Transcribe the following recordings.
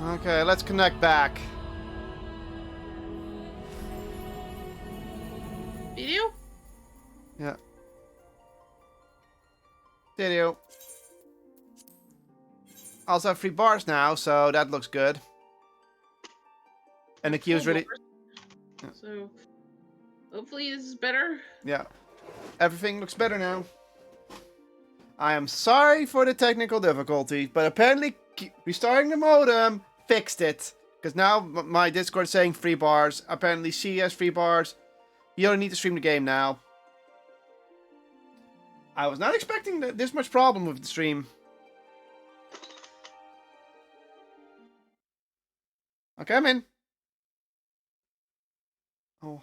Okay, let's connect back. Video? Yeah. Video. Also have 3 bars now, so that looks good. And the queue's Full ready. bars. Yeah. So, hopefully this is better. Yeah. Everything looks better now. I am sorry for the technical difficulties, but apparently restarting the modem fixed it. Because now my Discord is saying 3 bars. Apparently she has 3 bars. You don't need to stream the game now. I was not expecting this much problem with the stream. Okay, I'm in. Oh.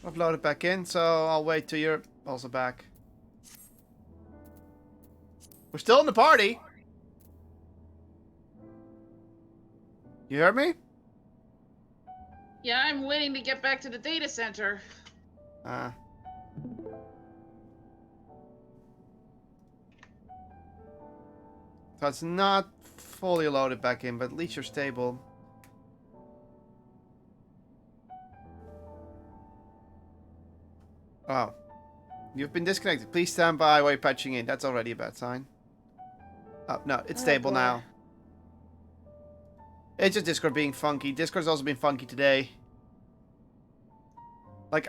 I've loaded back in, so I'll wait till you're also back. We're still in the party. You heard me? Yeah, I'm waiting to get back to the data center. So it's not fully loaded back in, but at least you're stable. Oh. You've been disconnected. Please stand by while you're patching in. That's already a bad sign. Oh, no. It's stable now. It's just Discord being funky. Discord's also been funky today. Like,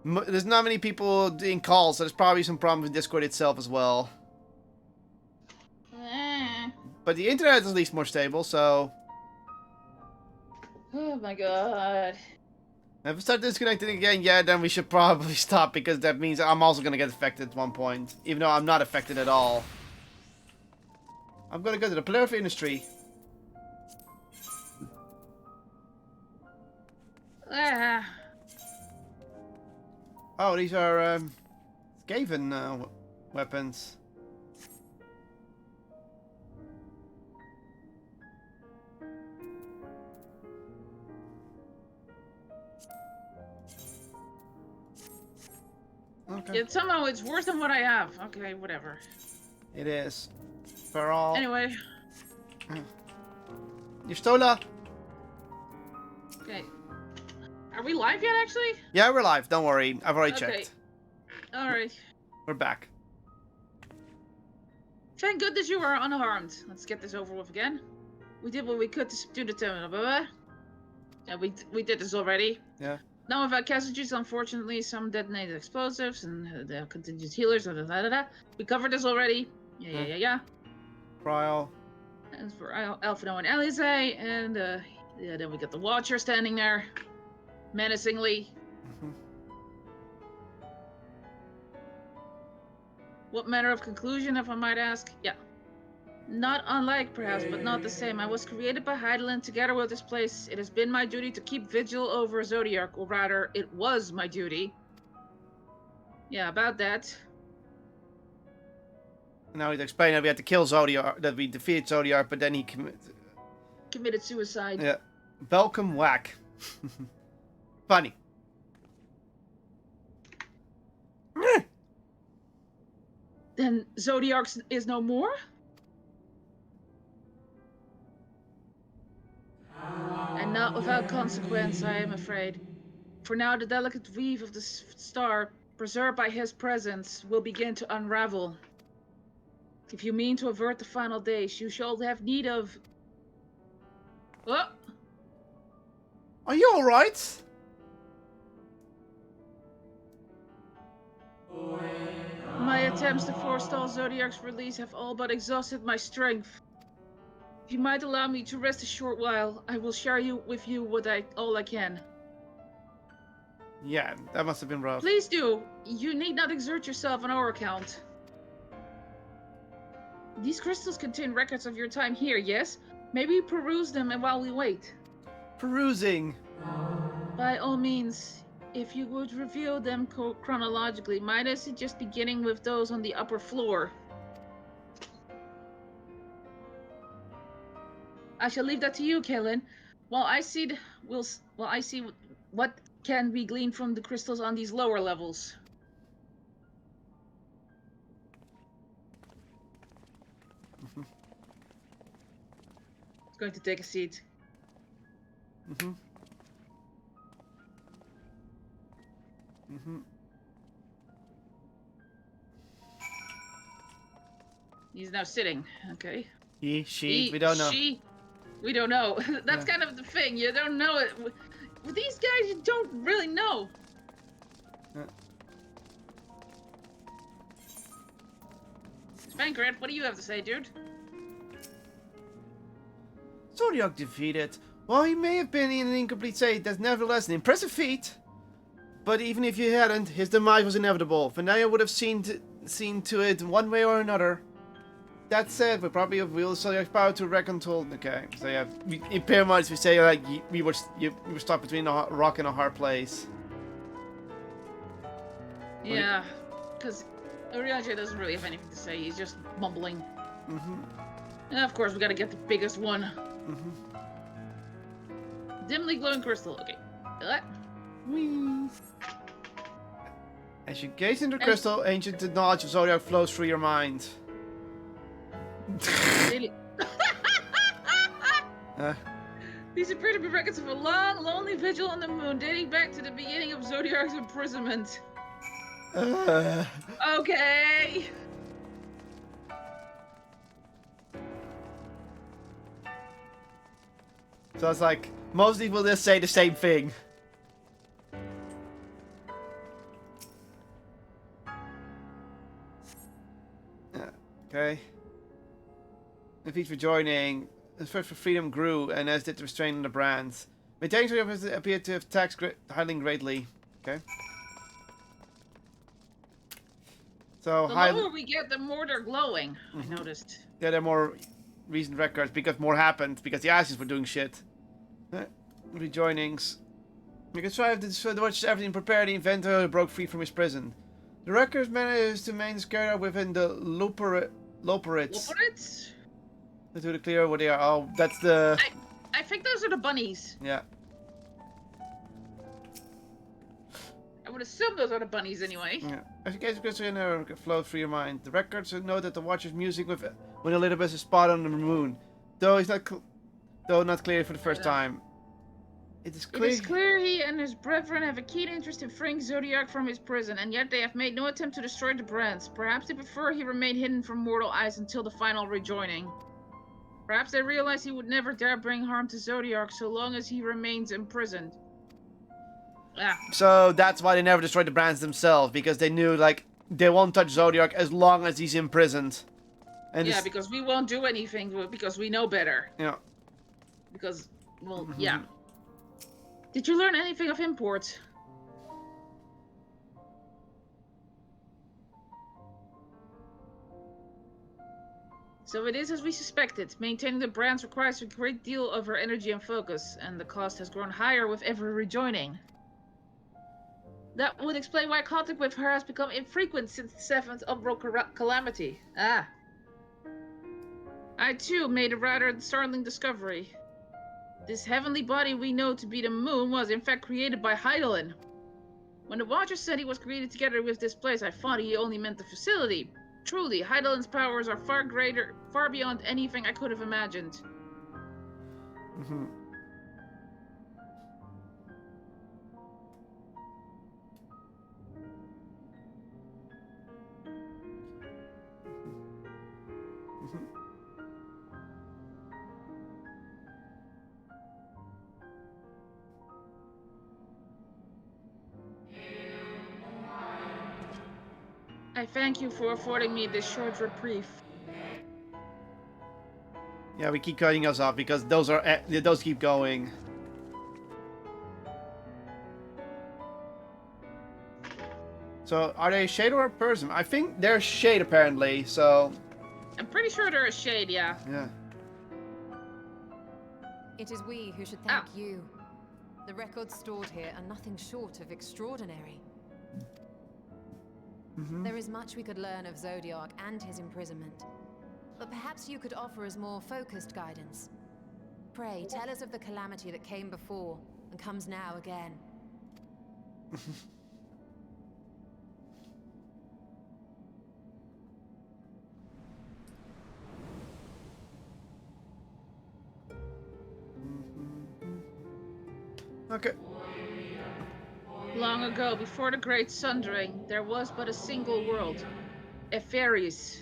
there's not many people doing calls, so there's probably some problem with Discord itself as well. But the internet is at least more stable, so... Oh my god. If we start disconnecting again, yeah, then we should probably stop, because that means I'm also going to get affected at one point. Even though I'm not affected at all. I'm going to go to the player of industry. Oh, these are Skaven weapons. Okay. Yet somehow it's worse than what I have. Okay, whatever. It is. For all. Anyway. You're still up. Okay. Are we live yet, actually? Yeah, we're live. Don't worry. I've already checked. Alright. We're back. Thank goodness you were unharmed. Let's get this over with again. We did what we could to subdue the terminal, blah. Yeah, we did this already. Yeah. Now without casualties, unfortunately, some detonated explosives and the contingent healers. We covered this already. Yeah. Trial. And for Alphino and Alize, and yeah, then we got the Watcher standing there, menacingly. What manner of conclusion, if I might ask? Yeah. Not unlike, perhaps, but not the same. I was created by Heidelin together with this place. It has been my duty to keep vigil over Zodiark, or rather, it was my duty. Yeah, about that. Now he'd explain that we had to kill Zodiark, that we defeated Zodiark, but then he committed suicide. Yeah. Welcome whack. Funny. Then Zodiark is no more? And not without consequence, I am afraid. For now, the delicate weave of the star, preserved by his presence, will begin to unravel. If you mean to avert the final days, you shall have need of... Oh! Are you alright? My attempts to forestall Zodiark's release have all but exhausted my strength. If you might allow me to rest a short while, I will share with you all I can. Yeah, that must have been rough. Please do. You need not exert yourself on our account. These crystals contain records of your time here, yes? Maybe peruse them while we wait. Perusing. By all means, if you would review them chronologically, might I suggest beginning with those on the upper floor? I shall leave that to you, Kellen. While I see what can be gleaned from the crystals on these lower levels. Going to take a seat. Mm-hmm. Mm-hmm. He's now sitting. Okay. He, she, we don't know. She. We don't know. That's Yeah. kind of the thing. You don't know it. With these guys, you don't really know. Yeah. Spankrat, what do you have to say, dude? Zodiac defeated. While he may have been in an incomplete state, that's nevertheless an impressive feat. But even if you hadn't, his demise was inevitable. Vanaya would have seen to it one way or another. That said, we probably have wield Zodiac's power to reconcile. Okay, so yeah, in pretty much we say like we were stuck between a rock and a hard place. Yeah, because Urianger doesn't really have anything to say. He's just mumbling. Mm-hmm. And of course, we gotta get the biggest one. Mm-hmm. Dimly glowing crystal. Okay. Whee. As you gaze into the crystal, ancient knowledge of Zodiac flows through your mind. Really? These appear to be records of a long, lonely vigil on the moon, dating back to the beginning of Zodiac's imprisonment. Okay. So it's like most people just say the same thing. Okay. The feat for joining, the threat for freedom grew, and as did the restraint on the brands. Maintaining appeared to have taxed highly greatly. Okay. So the lower we get, the more they're glowing. I noticed. Yeah, there are more recent records because more happened because the Ashes were doing shit. Rejoinings. You can strive to watch everything prepare the inventor who broke free from his prison. The records managed to maintain Scara within the Loperites. Loperites? To clear what they are. Oh, that's the. I think those are the bunnies. Yeah. I would assume those are the bunnies anyway. Yeah. As you gaze across the inner flow through your mind, the records know that the Watcher's music when Elizabeth is spot on the moon, though he's not, though not clear for the first time. It is clear he and his brethren have a keen interest in freeing Zodiac from his prison, and yet they have made no attempt to destroy the brands. Perhaps they prefer he remain hidden from mortal eyes until the final rejoining. Perhaps they realize he would never dare bring harm to Zodiac so long as he remains imprisoned. Ah. So that's why they never destroyed the brands themselves, because they knew, like, they won't touch Zodiac as long as he's imprisoned. And yeah, because we won't do anything, because we know better. Yeah. Because, well, yeah. Did you learn anything of import? So it is as we suspected. Maintaining the brands requires a great deal of our energy and focus, and the cost has grown higher with every rejoining. That would explain why contact with her has become infrequent since the 7th Umbral Calamity. Ah. I too made a rather startling discovery. This heavenly body we know to be the moon was in fact created by Heidelin. When the Watcher said he was created together with this place, I thought he only meant the facility. Truly, Heidelin's powers are far greater, far beyond anything I could have imagined. I thank you for affording me this short reprieve. Yeah, we keep cutting us off because those keep going. So, are they a shade or a person? I think they're a shade apparently, so... I'm pretty sure they're a shade, yeah. Yeah. It is we who should thank you. The records stored here are nothing short of extraordinary. There is much we could learn of Zodiac and his imprisonment. But perhaps you could offer us more focused guidance. Pray, tell us of the calamity that came before and comes now again. Okay. Long ago, before the Great Sundering, there was but a single world, Eferis.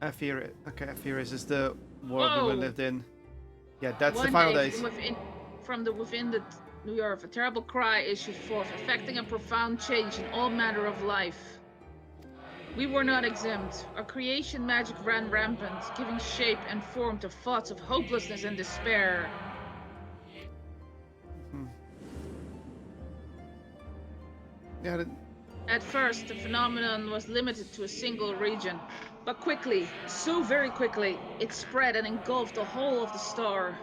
Aphir. Okay, Aphiris is the world we Whoa! lived in. Yeah, that's the One final day, days. within the New Earth, a terrible cry issued forth, affecting a profound change in all manner of life. We were not exempt. Our creation magic ran rampant, giving shape and form to thoughts of hopelessness and despair. Hmm. Yeah. At first, the phenomenon was limited to a single region, but quickly, so very quickly, it spread and engulfed the whole of the star.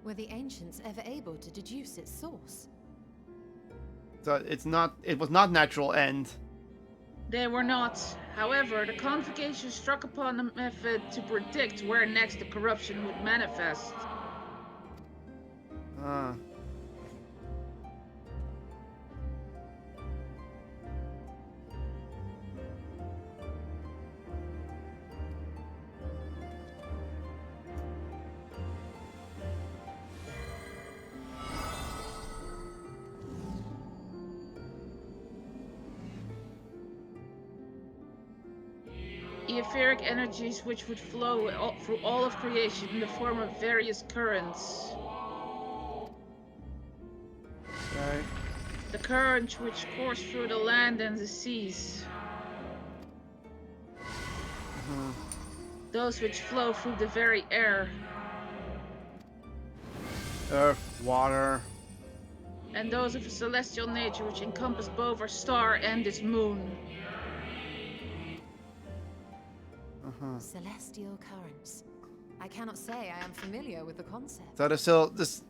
Were the ancients ever able to deduce its source? So it's not. It was not natural end. They were not. However, the convocation struck upon a method to predict where next the corruption would manifest. Ah. Etheric energies which would flow through all of creation in the form of various currents. Right. The currents which course through the land and the seas. Those which flow through the very air. Earth, water. And those of a celestial nature which encompass both our star and its moon. Celestial currents. I cannot say I am familiar with the concept. So there's still this.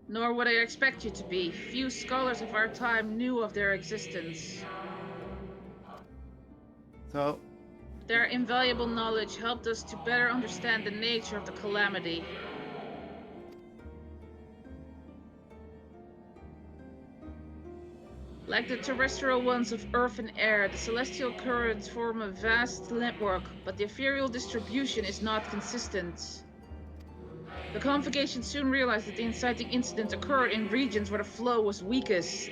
Nor would I expect you to be. Few scholars of our time knew of their existence. So. Their invaluable knowledge helped us to better understand the nature of the calamity. Like the terrestrial ones of earth and air, the celestial currents form a vast network, but the ethereal distribution is not consistent. The convocation soon realized that the inciting incident occurred in regions where the flow was weakest.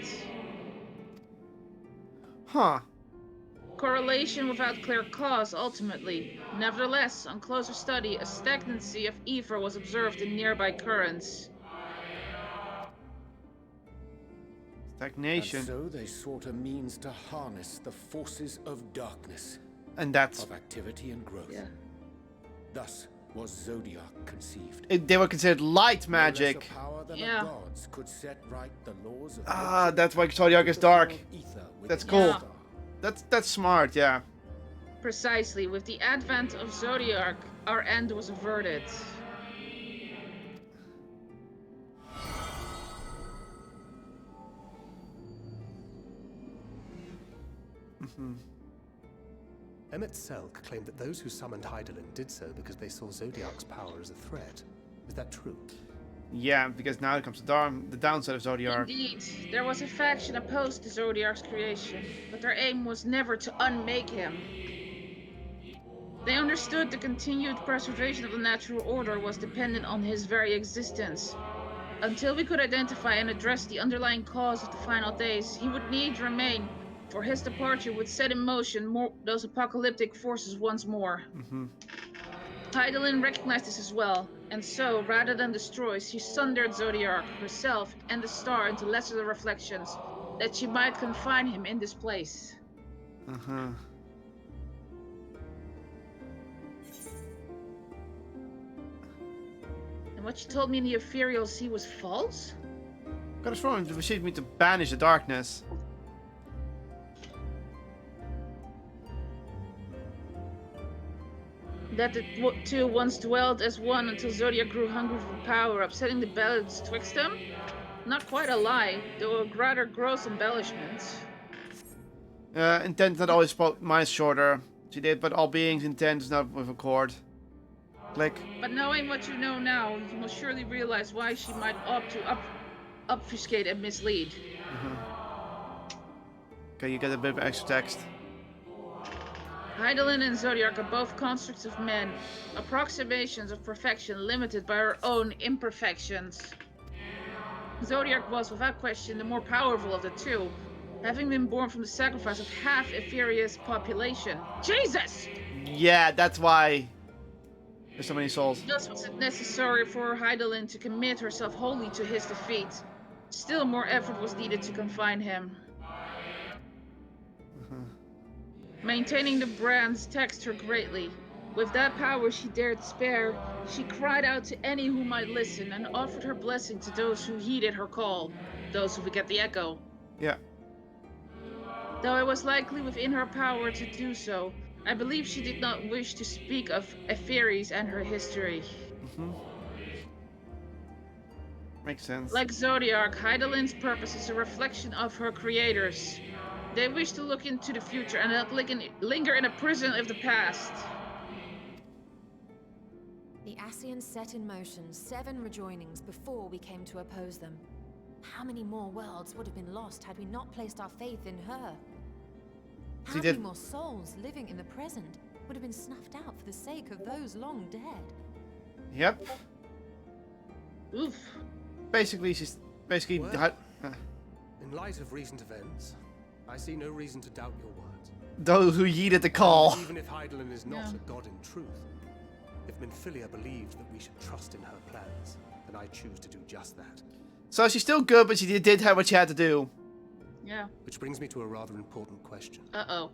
Huh. Correlation without clear cause, ultimately. Nevertheless, on closer study, a stagnancy of ether was observed in nearby currents. Stagnation. And so they sought a means to harness the forces of darkness, And that's. of activity and growth. Yeah. Thus was Zodiac conceived. They were considered light magic. No less a power than Yeah. the gods could set right the laws of Ah, nature that's why and Zodiac is the dark. form of ether within That's the cool. star. That's smart, yeah. Precisely, with the advent of Zodiac, our end was averted. Emmett Selk claimed that those who summoned Hydaelyn did so because they saw Zodiac's power as a threat. Is that true? Yeah, because now it comes to the downside of Zodiac. Indeed, there was a faction opposed to Zodiac's creation, but their aim was never to unmake him. They understood the continued preservation of the natural order was dependent on his very existence. Until we could identify and address the underlying cause of the final days, he would need to remain, for his departure would set in motion those apocalyptic forces once more. Hydaelyn recognized this as well, and so, rather than destroy, she sundered Zodiac, herself, and the star into lesser reflections, that she might confine him in this place. And what she told me in the ethereal sea was false? God is wrong. Received me to banish the darkness. That the two once dwelled as one until Zodiac grew hungry for power, upsetting the balance twixt them? Not quite a lie, though a rather gross embellishment. Intent not always mine is shorter. She did, but all beings intent is not with a cord. Click. But knowing what you know now, you must surely realize why she might opt to obfuscate and mislead. Okay, you get a bit of extra text. Heidelin and Zodiac are both constructs of men, approximations of perfection limited by our own imperfections. Zodiac was, without question, the more powerful of the two, having been born from the sacrifice of half Epheria's population. Jesus! Yeah, that's why there's so many souls. Thus was it necessary for Heidelin to commit herself wholly to his defeat. Still more effort was needed to confine him. Maintaining the brands taxed her greatly. With that power she dared spare, she cried out to any who might listen and offered her blessing to those who heeded her call, those who forget the echo. Yeah. Though it was likely within her power to do so, I believe she did not wish to speak of Etheres and her history. Makes sense. Like Zodiac, Heidelin's purpose is a reflection of her creators. They wish to look into the future and not linger in a prison of the past. The Ascians set in motion 7 rejoinings before we came to oppose them. How many more worlds would have been lost had we not placed our faith in her? How many more souls living in the present would have been snuffed out for the sake of those long dead? Yep. Oof. Basically, she's basically. Well, in light of recent events, I see no reason to doubt your words. Those who yeeted the call. Even if Heidelin is not a god in truth, if Minfilia believes that we should trust in her plans, then I choose to do just that. So she's still good, but she did have what she had to do. Yeah. Which brings me to a rather important question. Uh-oh.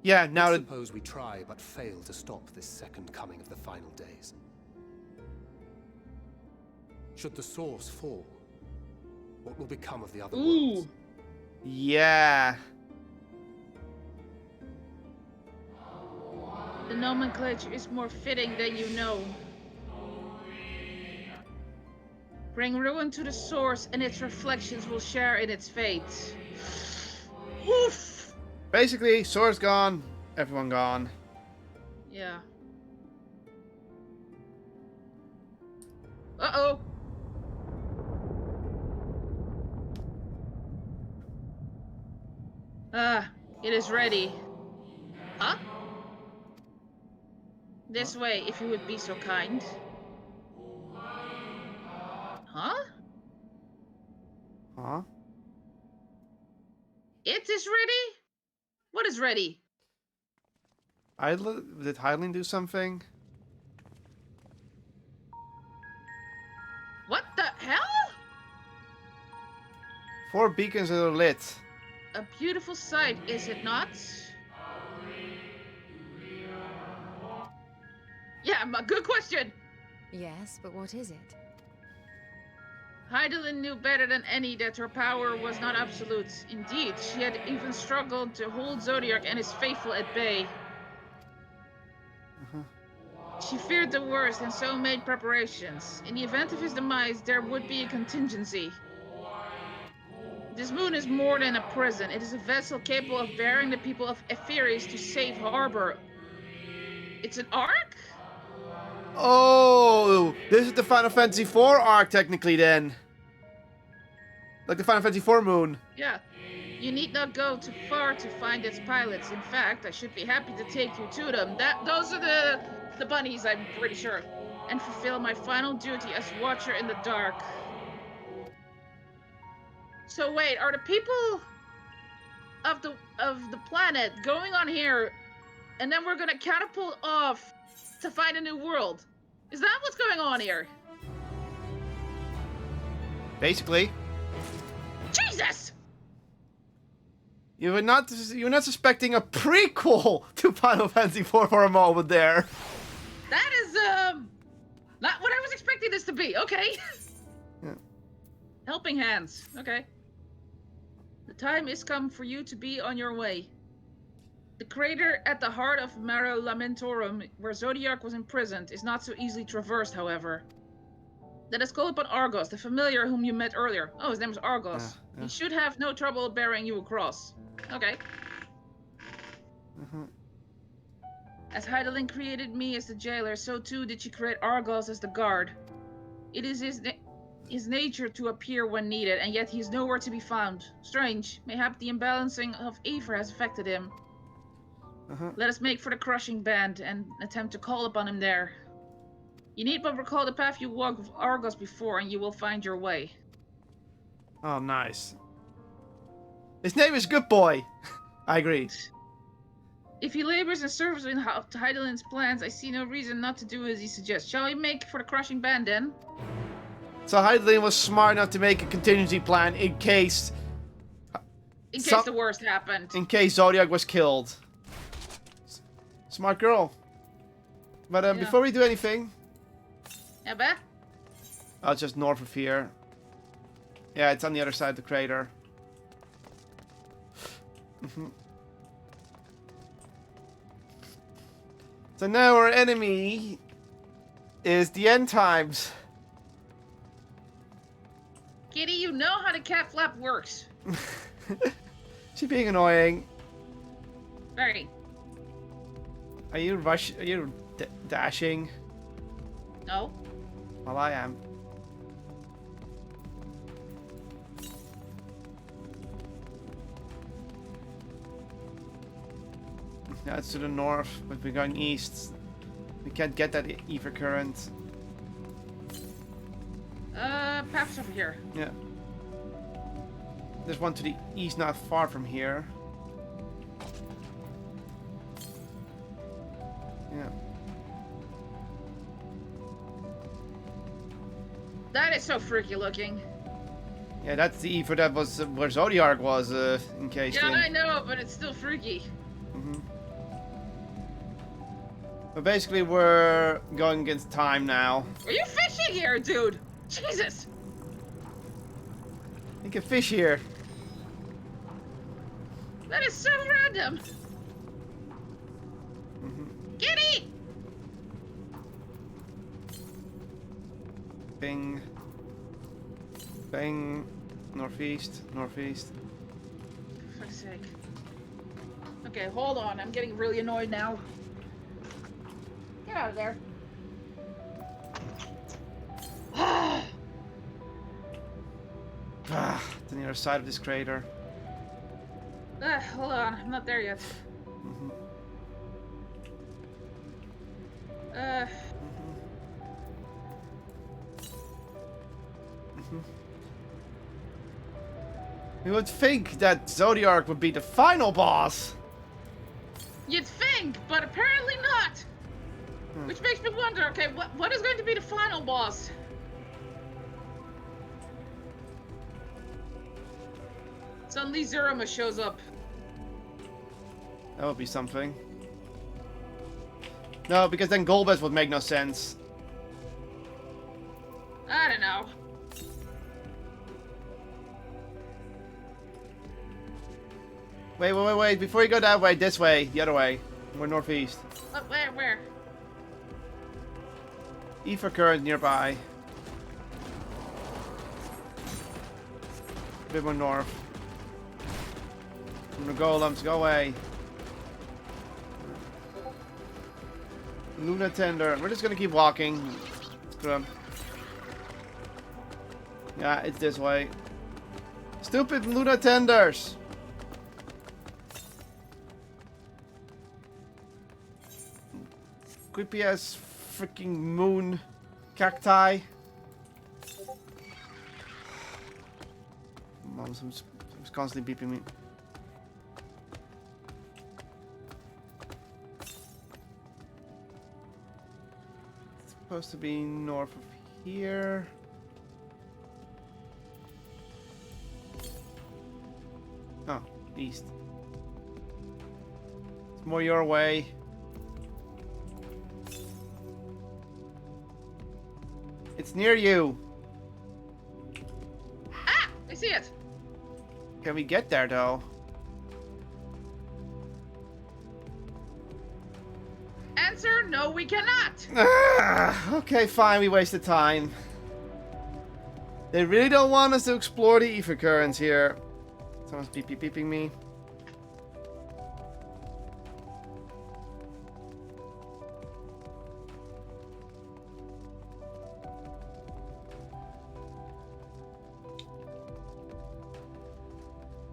Yeah, now that. Suppose we try but fail to stop this second coming of the final days. Should the source fall, what will become of the other worlds? Yeah. The nomenclature is more fitting than you know. Bring ruin to the source, and its reflections will share in its fate. Oof! Basically, Sora's gone, everyone gone. Yeah. Uh-oh! It is ready. Huh? This way, if you would be so kind. Huh? Huh? It is ready? What is ready? Did Hylian do something? What the hell? 4 beacons that are lit. A beautiful sight, is it not? Yeah, good question. Yes, but what is it? Heidelin knew better than any that her power was not absolute. Indeed, she had even struggled to hold Zodiac and his faithful at bay. She feared the worst and so made preparations. In the event of his demise, there would be a contingency. This moon is more than a prison. It is a vessel capable of bearing the people of Etheres to safe harbor. It's an ark? Oh, this is the Final Fantasy IV arc, technically, then. Like the Final Fantasy IV moon. Yeah. You need not go too far to find its pilots. In fact, I should be happy to take you to them. Those are the bunnies, I'm pretty sure. And fulfill my final duty as Watcher in the Dark. So wait, are the people of the planet going on here, and then we're gonna catapult off to find a new world? Is that what's going on here? Basically. Jesus! You were not suspecting a prequel to Final Fantasy IV for a moment there. That is not what I was expecting this to be. Okay. Yeah. Helping hands. Okay. The time is come for you to be on your way. The crater at the heart of Mare Lamentorum, where Zodiac was imprisoned, is not so easily traversed, however. Let us call upon Argos, the familiar whom you met earlier. Oh, his name is Argos. Yeah. He should have no trouble bearing you across. Okay. As Heidelin created me as the jailer, so too did she create Argos as the guard. It is his nature to appear when needed, and yet he is nowhere to be found. Strange. Mayhap the imbalancing of Aether has affected him. Let us make for the crushing band and attempt to call upon him there. You need but recall the path you walked with Argos before, and you will find your way. Oh, nice. His name is Good Boy. I agree. If he labors in service to Heidelin's plans, I see no reason not to do as he suggests. Shall we make for the crushing band then? So Heidelin was smart enough to make a contingency plan in case... In case the worst happened. In case Zodiac was killed. Smart girl. But Yeah. before we do anything... Yeah, bet? Oh, it's just north of here. Yeah, it's on the other side of the crater. So now our enemy is the end times. Kitty, you know how the cat flap works. She's being annoying. Very. Are you dashing? No. Well, I am. That's to the north, but we're going east. We can't get that ether current. Path's over here. Yeah. There's one to the east, not far from here. Yeah. That is so freaky looking. Yeah, that's the ether that was where Zodiac was encased Yeah, in. I know, but it's still freaky. But basically, we're going against time now. Are you fishing here, dude? Jesus! You can fish here. That is so random. Kitty! Bing. Bang. Northeast. Northeast. For fuck's sake. Okay, hold on. I'm getting really annoyed now. Get out of there. To the other side of this crater. Hold on. I'm not there yet. You would think that Zodiac would be the final boss. You'd think, but apparently not. Which makes me wonder, okay, what is going to be the final boss? Suddenly Zerima shows up. That would be something. No, because then Golbez would make no sense. I don't know. Wait. Before you go that way, this way. The other way. We're northeast. Where? Ether current nearby. A bit more north. From the golems, go away. Luna Tender. We're just gonna keep walking. Screw 'em. Yeah, it's this way. Stupid Luna Tenders! Creepy ass freaking moon cacti. Mom's constantly beeping me. It's supposed to be north of here. Oh, east. It's more your way. It's near you. Ah! I see it! Can we get there though? Answer, no we cannot! Okay, fine, we wasted time. They really don't want us to explore the ether currents here. Someone's beeping me.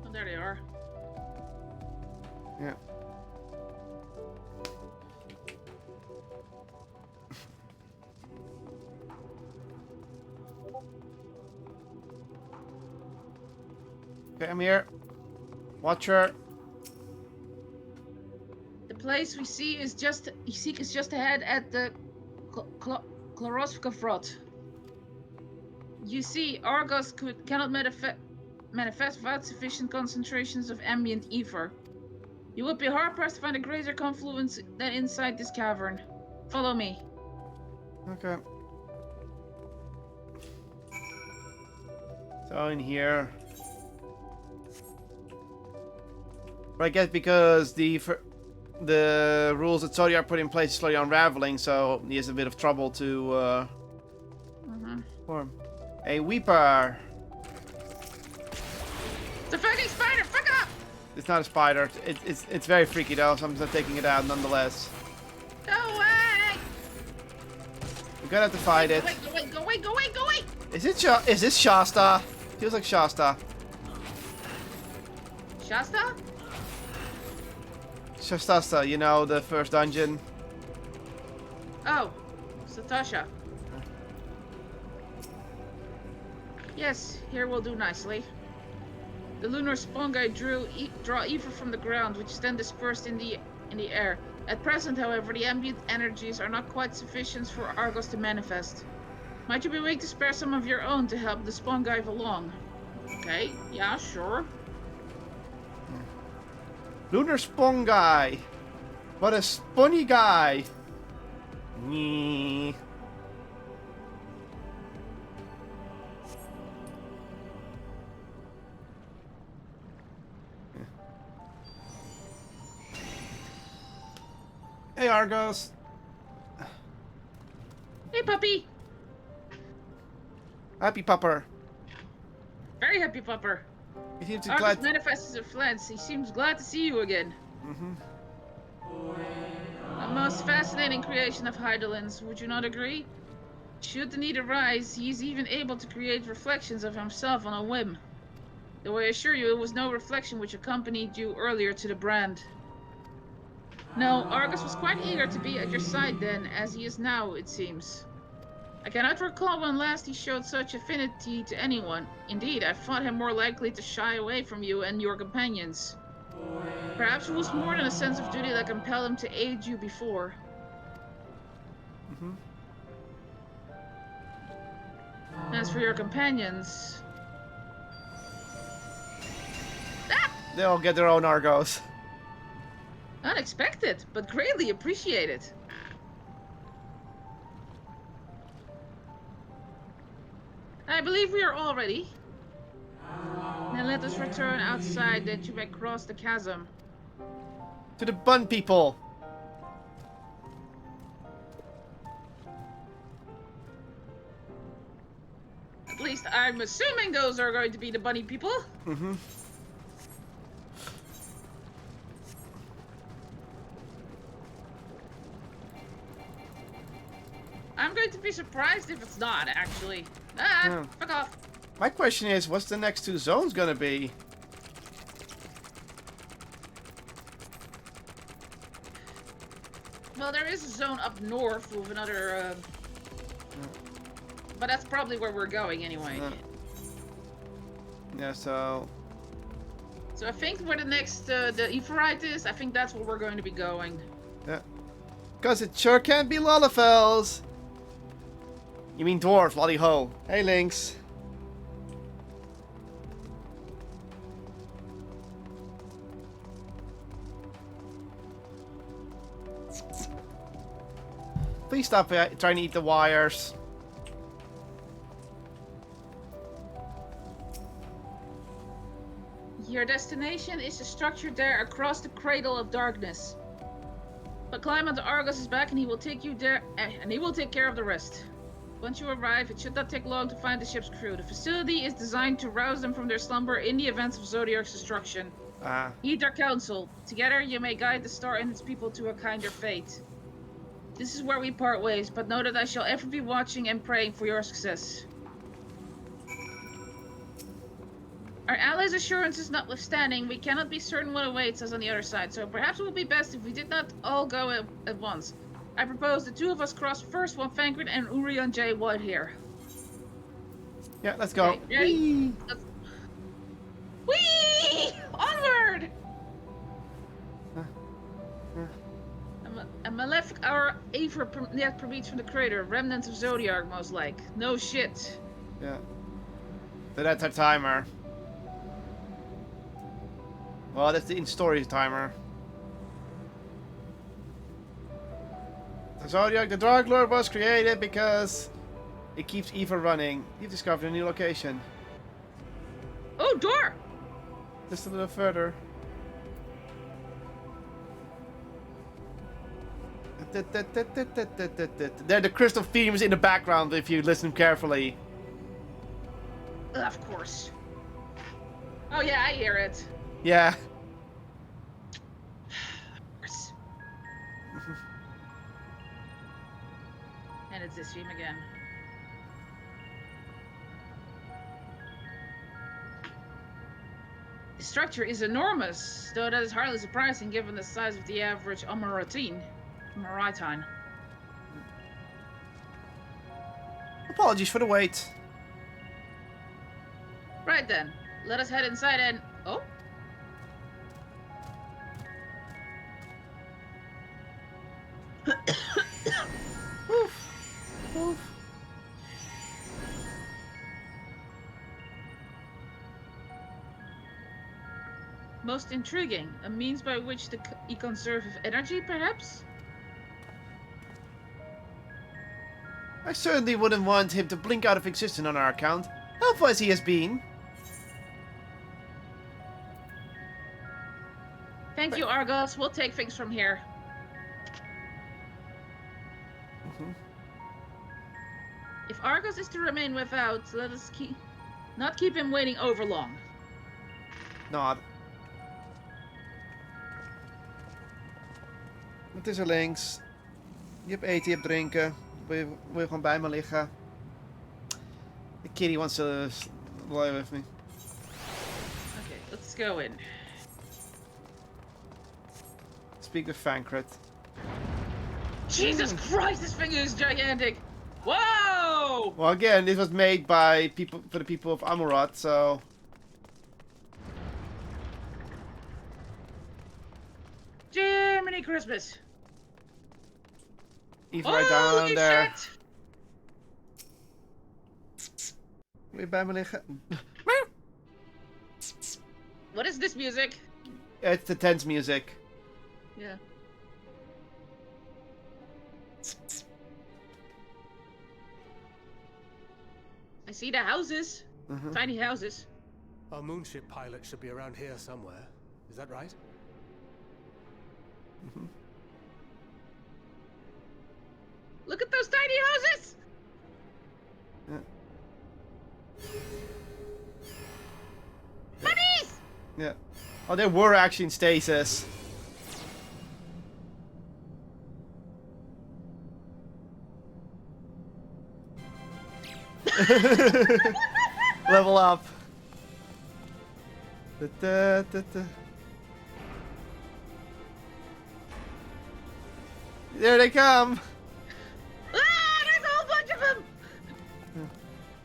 Oh, there they are. Yeah. Okay, I'm here. Watcher. The place we seek is just ahead at the Klorovka Front. You see, Argos cannot manifest without sufficient concentrations of ambient ether. You would be hard-pressed to find a greater confluence than inside this cavern. Follow me. Okay. So in here. But I guess because the rules that Zodiac put in place is slowly unraveling, so he has a bit of trouble to form. A Weeper. It's a fucking spider! Fuck up! It's not a spider. It's very freaky though, so I'm just taking it out nonetheless. Go away! We're gonna have to fight it. Go away! Go away! Go away! Go away! Is this Shasta? Feels like Shasta. Shasta? Shasta, you know, the first dungeon. Oh, Satasha. Yes, here will do nicely. The lunar spongi draw ether from the ground, which is then dispersed in the air. At present, however, the ambient energies are not quite sufficient for Argos to manifest. Might you be willing to spare some of your own to help the spongi along? Okay, yeah, sure. Lunar Spawn Guy. What a spunny guy. Nee. Hey Argos. Hey, puppy. Happy pupper. Very happy pupper. He seems Argus glad. manifests a flance. He seems glad to see you again. A most fascinating creation of Heidelin's, would you not agree? Should the need arise, he is even able to create reflections of himself on a whim. Though I assure you it was no reflection which accompanied you earlier to the brand. No, Argus was quite eager to be at your side then, as he is now, it seems. I cannot recall when last he showed such affinity to anyone. Indeed, I thought him more likely to shy away from you and your companions. Perhaps it was more than a sense of duty that compelled him to aid you before. As for your companions... Ah! They all get their own Argos. Unexpected, but greatly appreciated. I believe we are all ready. Then let us return outside that you may cross the chasm. To the bun people. At least I'm assuming those are going to be the bunny people. I'm going to be surprised if it's not, actually. Fuck off. My question is, what's the next two zones gonna be? Well, there is a zone up north with another, but that's probably where we're going anyway. Yeah, so... So I think where the next, the Ephorite is, I think that's where we're going to be going. Yeah. Because it sure can't be Lullafels. You mean dwarf, lolly ho. Hey, Lynx. Please stop trying to eat the wires. Your destination is the structure there across the Cradle of Darkness. But climb onto Argos' back and he will take you there, and he will take care of the rest. Once you arrive, it should not take long to find the ship's crew. The facility is designed to rouse them from their slumber in the event of Zodiac's destruction. Heed their counsel. Together, you may guide the star and its people to a kinder fate. This is where we part ways, but know that I shall ever be watching and praying for your success. Our allies' assurances notwithstanding, we cannot be certain what awaits us on the other side, so perhaps it would be best if we did not all go at once. I propose the two of us cross first while Fankred and Urion J. Wood here. Yeah, let's go. Okay, ready? Whee! ether yet proceeds from the crater. Remnants of Zodiac, most like. No shit. Yeah. So that's our timer. Well, that's the in-story timer. The Zodiac, the Dark Lord, was created because it keeps ether running. You've discovered a new location. Oh, door! Just a little further. There are the crystal themes in the background if you listen carefully. Of course. Oh yeah, I hear it. Yeah. Of course. And it's this theme again. The structure is enormous, though that is hardly surprising given the size of the average Amaratine. Apologies for the wait. Right then, let us head inside and... Oh? Most intriguing. A means by which to conserve energy, perhaps? I certainly wouldn't want him to blink out of existence on our account, helpful as he has been. Thank you, Argos. We'll take things from here. If Argos is to remain without, let us not keep him waiting over long. Nod. Het is er links. Je hebt eten, je hebt drinken. Wil je gewoon bij me liggen? The kitty wants to lie with me. Okay, let's go in. Speak with Fancret. Jesus Christ, this thing is gigantic! Whoa! Well, again, this was made by people for the people of Amurat, so. Jiminy Christmas! He's right down there. Shit! Wil je bij me liggen? What is this music? It's the tense music. Yeah. I see the houses. Tiny houses. Our moonship pilot should be around here somewhere. Is that right? Look at those tiny houses! Yeah. Bunnies! Yeah. Oh, they were actually in stasis. Level up. There they come. Ah, there's a whole bunch of them!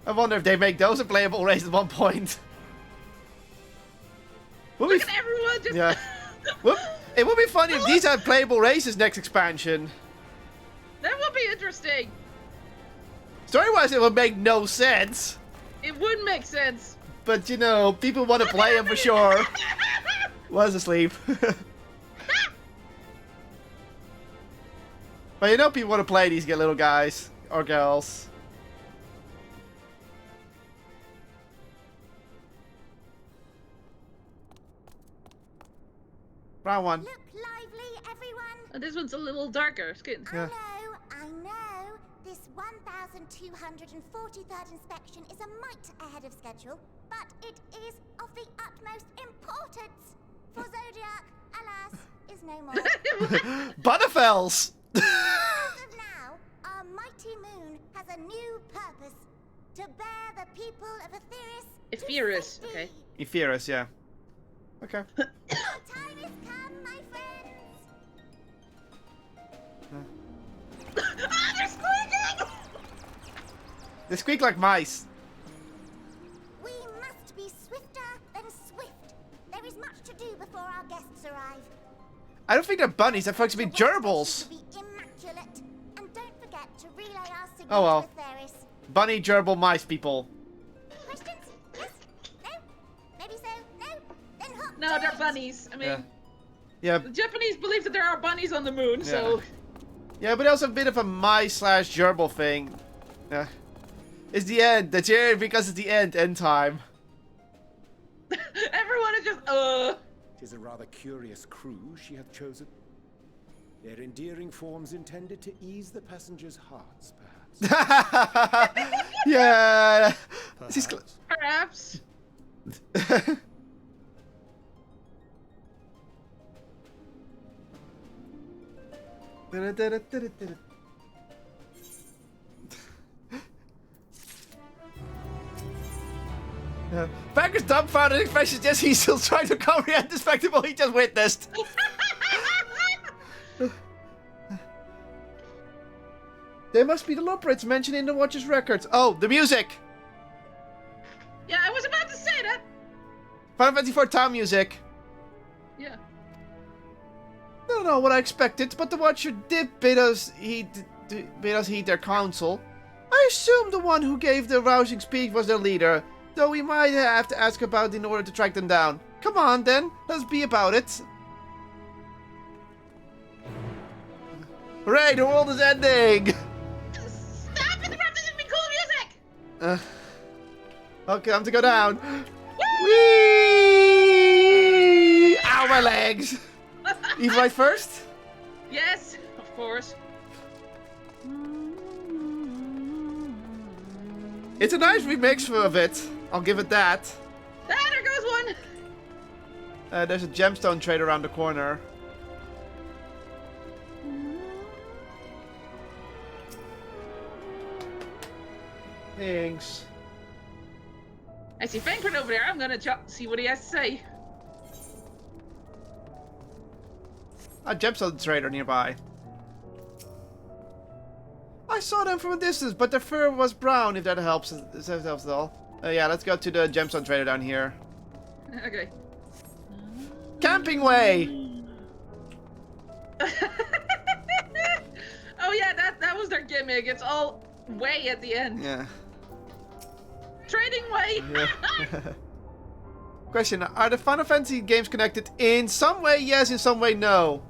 I wonder if they make those a playable race at one point. Would Look at everyone just... Yeah. It would be funny if these had playable races next expansion. That would be interesting. Story-wise, it would make no sense. It would make sense. But, you know, people want to play them for sure. Was asleep. But you know people want to play these little guys. Or girls. Round one. Look lively, everyone. Oh, this one's a little darker skin. Yeah. I know. This 1,243rd inspection is a mite ahead of schedule, but it is of the utmost importance. For Zodiac, alas, is no more. Butterfells! As of now, our mighty moon has a new purpose. To bear the people of Etheirys to Etheirys, safety. okay. Etheirys, yeah. Okay. The time has come, my friends. Ah, they're squeaking! They squeak like mice. We must be swifter than swift. There is much to do before our guests arrive. I don't think they're bunnies, they're supposed to be gerbils. To be immaculate, to relay our signal Oh well. to the Theris. Bunny, gerbil, mice people. Questions? Yes? No? Maybe so? No? Then hop No, to they're it. bunnies. I mean, Yeah. Yeah. the Japanese believe that there are bunnies on the moon, so... Yeah, but also a bit of a mice/gerbil thing. Yeah. It's the end. That's here because it's the end. End time. Everyone is just, Tis a rather curious crew she hath chosen. Their endearing forms intended to ease the passengers' hearts, perhaps. Yeah. Perhaps. Banker's dumbfounded expression suggests he's still trying to comprehend the spectacle he just witnessed. There must be the Loprites mentioned in the Watcher's records. Oh, the music! Yeah, I was about to say that. Final Fantasy IV town music. Yeah. I don't know what I expected, but the Watcher did bid us heed their counsel. I assume the one who gave the rousing speech was their leader, though we might have to ask about it in order to track them down. Come on, then. Let's be about it. Hooray, the world is ending! Stop interrupting me, cool music! Okay, time to go down. Whee! Ow, my legs! Eve right first? Yes, of course. It's a nice remix of it. I'll give it that. Ah, there goes one! There's a gemstone trade around the corner. Thanks. I see Frankfurt over there. I'm gonna see what he has to say. A gemstone trader nearby. I saw them from a distance, but their fur was brown, if that helps. If that helps at all. Yeah, let's go to the gemstone trader down here. Okay. Camping way! Oh yeah, that was their gimmick. It's all way at the end. Yeah. Trading way! Yeah. Question, are the Final Fantasy games connected? In some way, yes. In some way, no.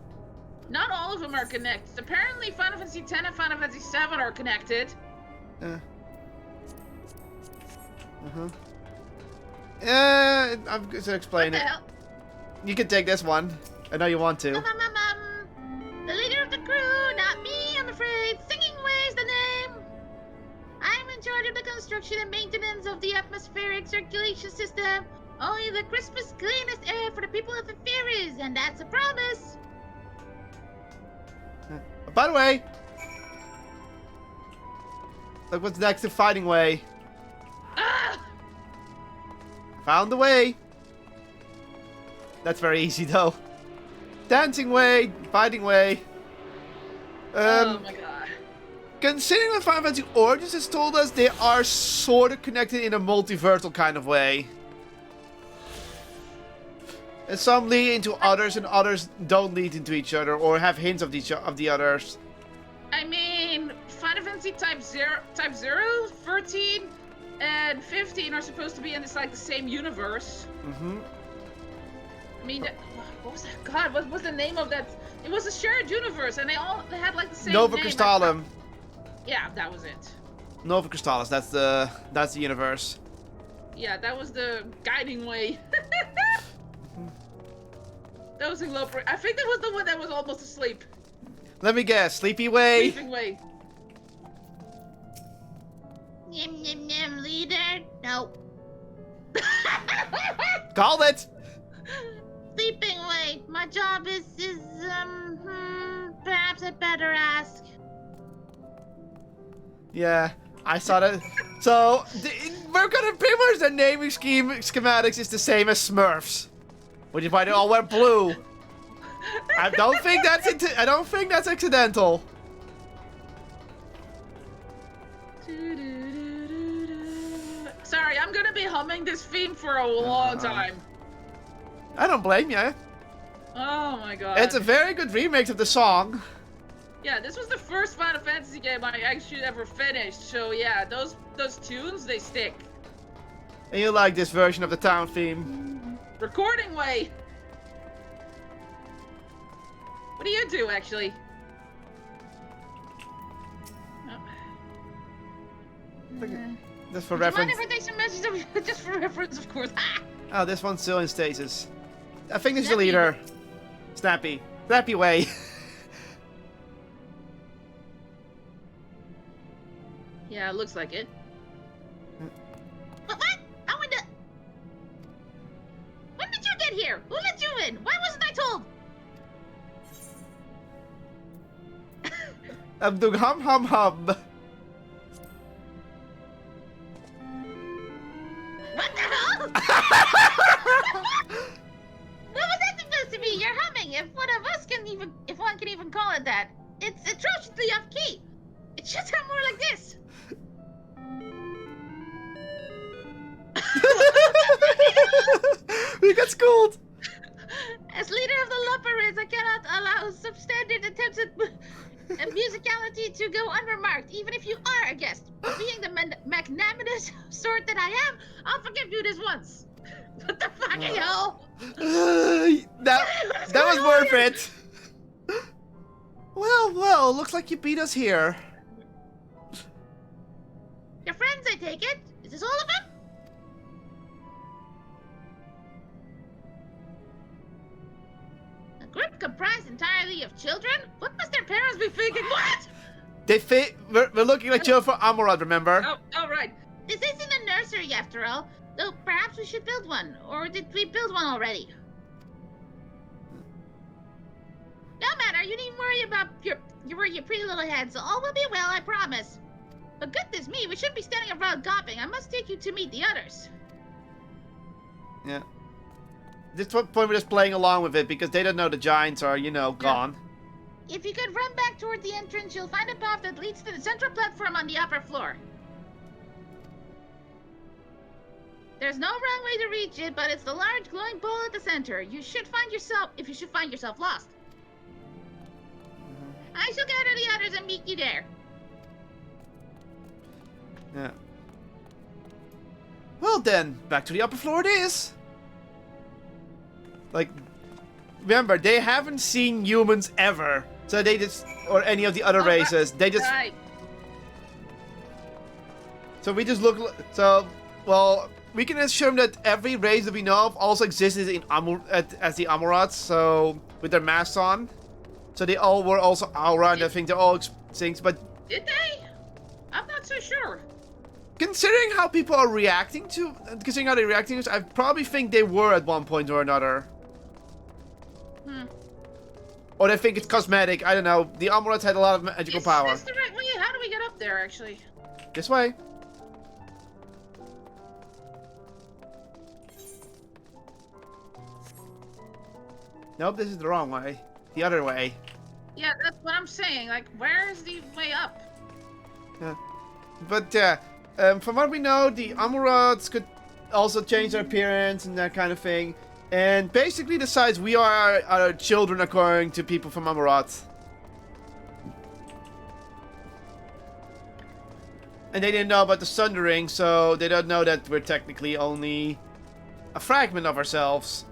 Not all of them are connected. Apparently Final Fantasy X and Final Fantasy VII are connected. I'm going to explain What it. the hell? You can take this one. I know you want to. The leader of the crew, not me, I'm afraid. Singing Way's the name. I'm in charge of the construction and maintenance of the atmospheric circulation system. Only the crispest, cleanest air for the people of the Fairies, and that's a promise. By the way, look what's next to Fighting Way. Ah! Found the way. That's very easy though. Dancing Way, Fighting Way. Oh my god. Considering what Final Fantasy Origins has told us, they are sort of connected in a multiversal kind of way. And some lead into others, and others don't lead into each other, or have hints of the others. I mean, Final Fantasy Type 0, 13, and 15 are supposed to be in this like the same universe. Mm-hmm. I mean, what was that? God, what was the name of that? It was a shared universe, and they had like the same Nova name. Crystallum. Yeah, that was it. Nova Crystallis, that's the universe. Yeah, that was the guiding way. That was in Loper. I think that was the one that was almost asleep. Let me guess, Sleepy Way? Sleeping way. Nim nim nim, leader. No. Called it! Sleeping way. My job is perhaps I'd better ask. Yeah, I saw that. So, we're gonna pretty much the naming schematics is the same as Smurfs. Which is why they all wear blue. I don't think that's accidental. Sorry, I'm gonna be humming this theme for a long time. I don't blame you. Oh my god. It's a very good remix of the song. Yeah, this was the first Final Fantasy game I actually ever finished. So yeah, those tunes, they stick. And you like this version of the town theme? Recording way. What do you do, actually? Just for Would you mind reference. if I take some messages of just for reference, of course. Ah! Oh, this one's still in stasis. I think this is the Snappy. leader. Snappy. Snappy way. Yeah, it looks like it. What? I want to... When did you get here? Who let you in? Why wasn't I told? I'm doing hum hum hum. What the hell? What was that supposed to be? You're humming. If one of us can even... If one can even call it that. It's atrociously off key. It should sound more like this. We got schooled. As leader of the Loperids, I cannot allow substandard attempts at musicality to go unremarked, even if you are a guest. But being the magnanimous sort that I am, I'll forgive you this once. What the fucking hell? That was worth it. Well, looks like you beat us here. Your friends, I take it? Is this all of them? A group comprised entirely of children? What must their parents be thinking? What? We're looking like children for Amurad, remember? Oh, right. This isn't a nursery after all. Though perhaps we should build one. Or did we build one already? No matter, you needn't worry about your pretty little heads. All will be well, I promise. But goodness me, we shouldn't be standing around gawping. I must take you to meet the others. Yeah. This point we're just playing along with it because they don't know the giants are, gone. If you could run back toward the entrance, you'll find a path that leads to the central platform on the upper floor. There's no wrong way to reach it, but it's the large glowing ball at the center. You should find yourself lost. I shall gather the others and meet you there. Yeah. Well then, back to the upper floor it is. Like, remember, they haven't seen humans ever. So they just, or any of the other races. They just... Right. So we just look, well, we can assume that every race that we know of also existed in as the Amurats, so with their masks on. So they all were also Aura, and I think they're all extinct, but... Did they? I'm not so sure. Considering how people are reacting to this, I probably think they were at one point or another. Or they think it's cosmetic, I don't know. The Amurats had a lot of magical power. Is this the right way? How do we get up there, actually? This way. Nope, this is the wrong way. The other way. Yeah, that's what I'm saying. Like, where is the way up? Yeah. But, from what we know, the Amurats could also change their appearance and that kind of thing. And basically decides we are children according to people from Amurat. And they didn't know about the Sundering, so they don't know that we're technically only a fragment of ourselves.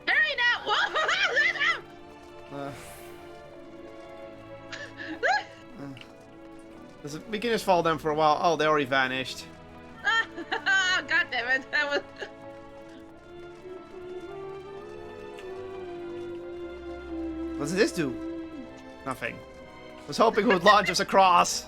Hurry now! We can just follow them for a while. Oh, they already vanished. God damn it! That was. What does this do? Nothing. I was hoping it would launch us across.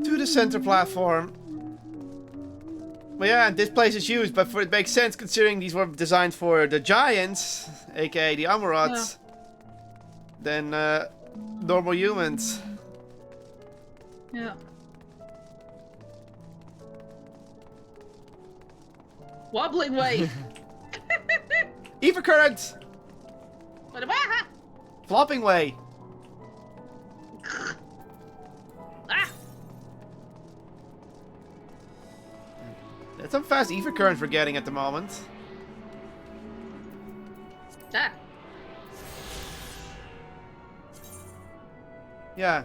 To the center platform. But yeah, this place is used, but it makes sense considering these were designed for the giants, aka the Amurots, than normal humans. Yeah. Wobbling way. Ether current! What about? Flopping way. Ah! That's some fast ether current for getting at the moment. Ah. Yeah.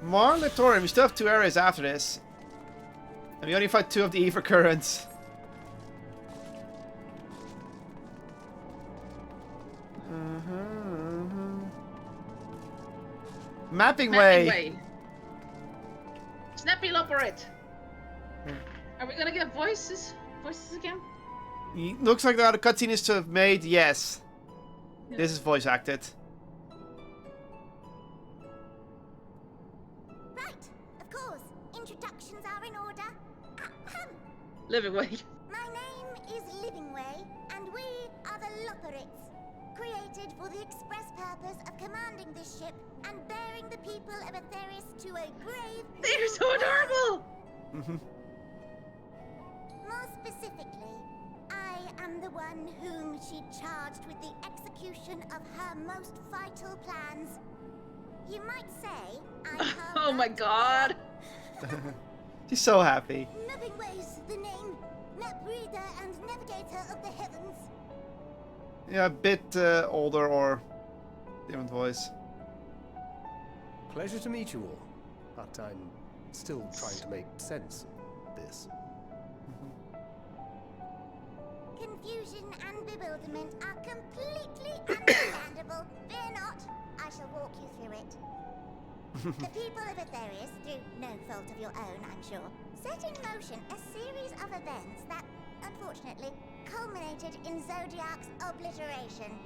More Leptorium. We still have 2 areas after this. And we only fight 2 of the ether currents. Mapping way. Snappy Loperate. Are we gonna get voices? Voices again? Looks like the cutscene is to have made. Yes. Yeah. This is voice acted. Right, of course. Introductions are in order. Ahem. Living way. My name is Livingway, and we are the Loperates, created for the express purpose of commanding this ship and bearing the people of Atheris to a brave... They're so adorable! More specifically, I am the one whom she charged with the execution of her most vital plans. You might say I'm her... Oh my god! She's so happy. Livingway's the name, map reader and navigator of the heavens. Yeah, a bit older or different voice. Pleasure to meet you all, but I'm still trying to make sense of this. Confusion and bewilderment are completely understandable. Fear not, I shall walk you through it. The people of Atheris, through no fault of your own, I'm sure, set in motion a series of events that, unfortunately, culminated in Zodiac's obliteration.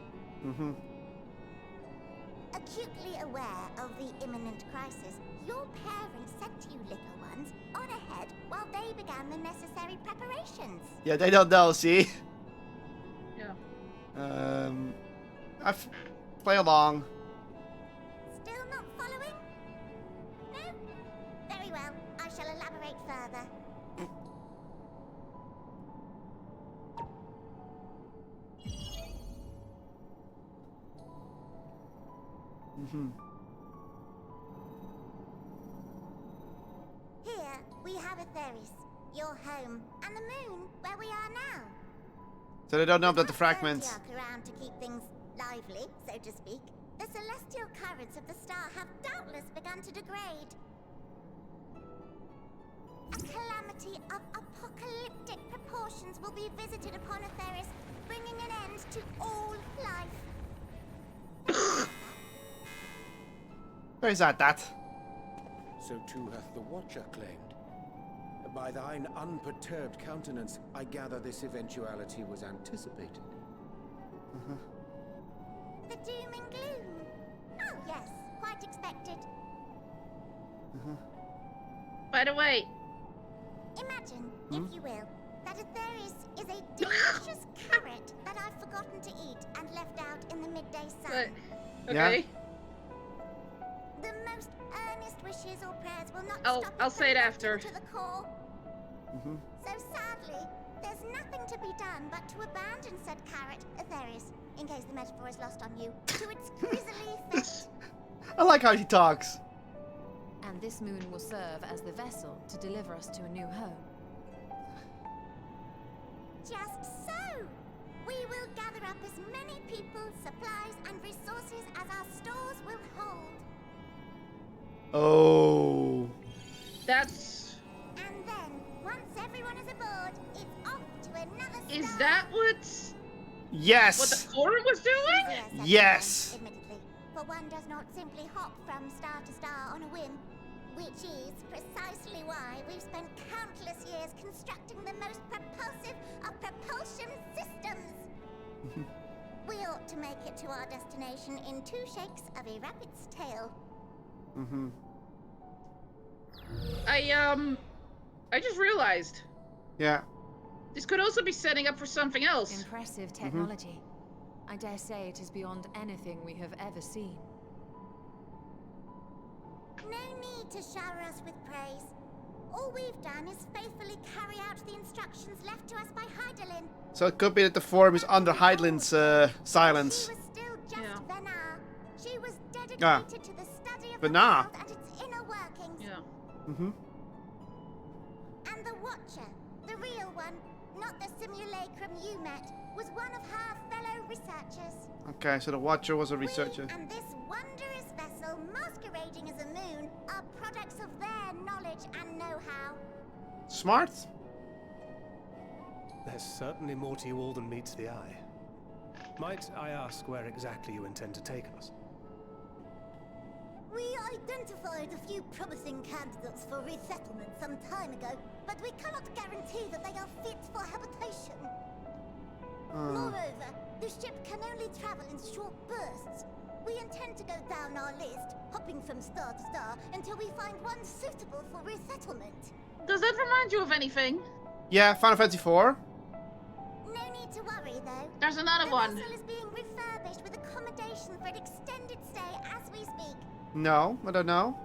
Acutely aware of the imminent crisis, your parents sent you little ones on ahead while they began the necessary preparations. Yeah, they don't know, see? Yeah. Play along. Still not following? No? Very well, I shall elaborate further. Here we have Atheris, your home, and the moon, where we are now. So they don't know about the With fragments. Zodiac around to keep things lively, so to speak, the celestial currents of the star have doubtless begun to degrade. A calamity of apocalyptic proportions will be visited upon Atheris, bringing an end to all life. Where is that? So too hath the Watcher claimed. By thine unperturbed countenance, I gather this eventuality was anticipated. The doom and gloom. Oh yes, quite expected. By the way, Imagine, if you will, that Atheris is a delicious carrot that I've forgotten to eat and left out in the midday sun. okay. The most earnest wishes or prayers will not I'll stop say it from after. melting to the core. So sadly, there's nothing to be done but to abandon said carrot, Atheris, in case the metaphor is lost on you, to its grisly fate. I like how she talks. And this moon will serve as the vessel to deliver us to a new home. Just so! We will gather up as many people, supplies, and resources as our stores will hold. Oh. That's... And then, once everyone is aboard, it's off to another star. Is that what Yes. the forum was doing? Easier said than Yes. done, admittedly, for one does not simply hop from star to star on a whim, which is precisely why we've spent countless years constructing the most propulsive of propulsion systems. We ought to make it to our destination in 2 shakes of a rabbit's tail. I just realized. Yeah. This could also be setting up for something else. Impressive technology. I dare say it is beyond anything we have ever seen. No need to shower us with praise. All we've done is faithfully carry out the instructions left to us by Heidelin. So it could be that the form is under Heidelin's silence. She was still just Venar. She was dedicated Ah. to the study of Venar. the world and its inner workings. Yeah. Mm-hmm. And the Watcher, the real one, not the simulacrum you met, was one of her fellow researchers. Okay, so the Watcher was a researcher. We and this wondrous vessel masquerading as a moon are products of their knowledge and know-how. Smart? There's certainly more to you all than meets the eye. Might I ask where exactly you intend to take us? We identified a few promising candidates for resettlement some time ago, but we cannot guarantee that they are fit for habitation. Moreover, the ship can only travel in short bursts. We intend to go down our list, hopping from star to star, until we find one suitable for resettlement. Does that remind you of anything? Yeah, Final Fantasy IV. No need to worry, though. There's another The one. vessel is being refurbished with accommodation for an extended stay as we speak. No, I don't know.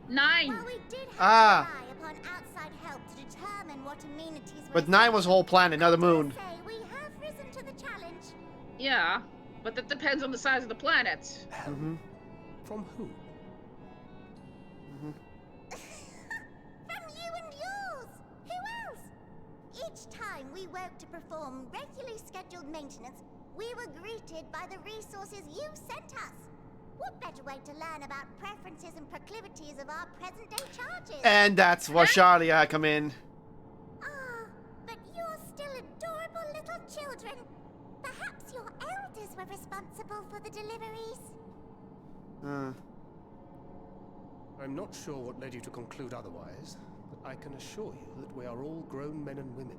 9. While we did have Ah. to rely upon outside help to determine what amenities were But 9 was a whole planet, not a moon. say we have risen to the challenge. Yeah, but that depends on the size of the planet. Help? Mm-hmm. From who? From you and yours! Who else? Each time we woke to perform regularly scheduled maintenance, we were greeted by the resources you sent us. What better way to learn about preferences and proclivities of our present-day charges? And that's where Charlie come in. Ah, but you're still adorable little children. Perhaps your elders were responsible for the deliveries. I'm not sure what led you to conclude otherwise, but I can assure you that we are all grown men and women.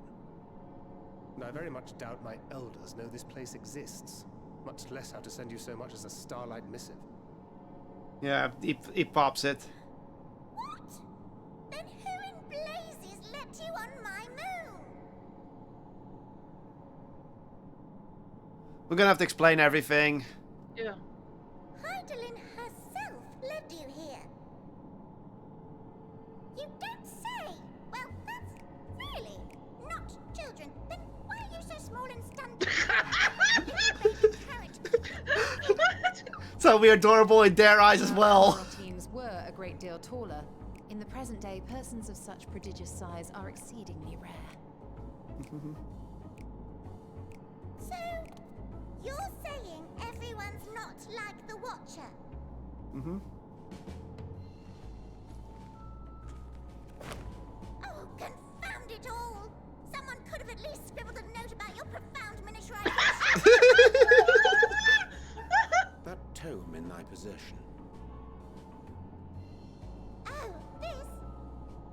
And I very much doubt my elders know this place exists, much less how to send you so much as a starlight missive. Yeah, he pops it. What? Then who in blazes let you on my moon? We're gonna have to explain everything. Yeah. Heidelin herself led you here. You don't say. Well, that's really not children. Then why are you so small and stunted? Baby carrot. So we're adorable in their eyes as well. Our teams were a great deal taller. In the present day, persons of such prodigious size are exceedingly rare. So, you're saying everyone's not like the Watcher? Mm-hmm. Oh, confound it all! Someone could have at least scribbled a note about your profound miniaturization. That tome in thy possession. Oh, this?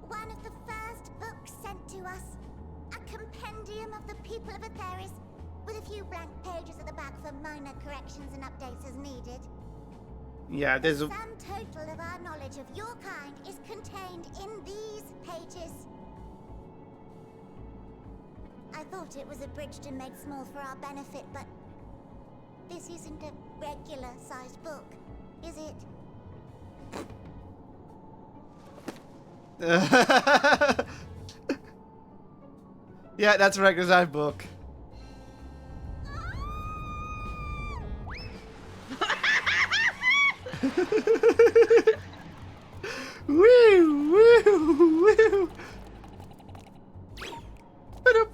One of the first books sent to us. A compendium of the people of Atheris, with a few blank pages at the back for minor corrections and updates as needed. Yeah, there's a... Sum total of our knowledge of your kind is contained in these pages. I thought it was abridged and made small for our benefit, but this isn't a regular-sized book, is it? Yeah, that's a regular size book. Woo, woo, woo. Ba-doop.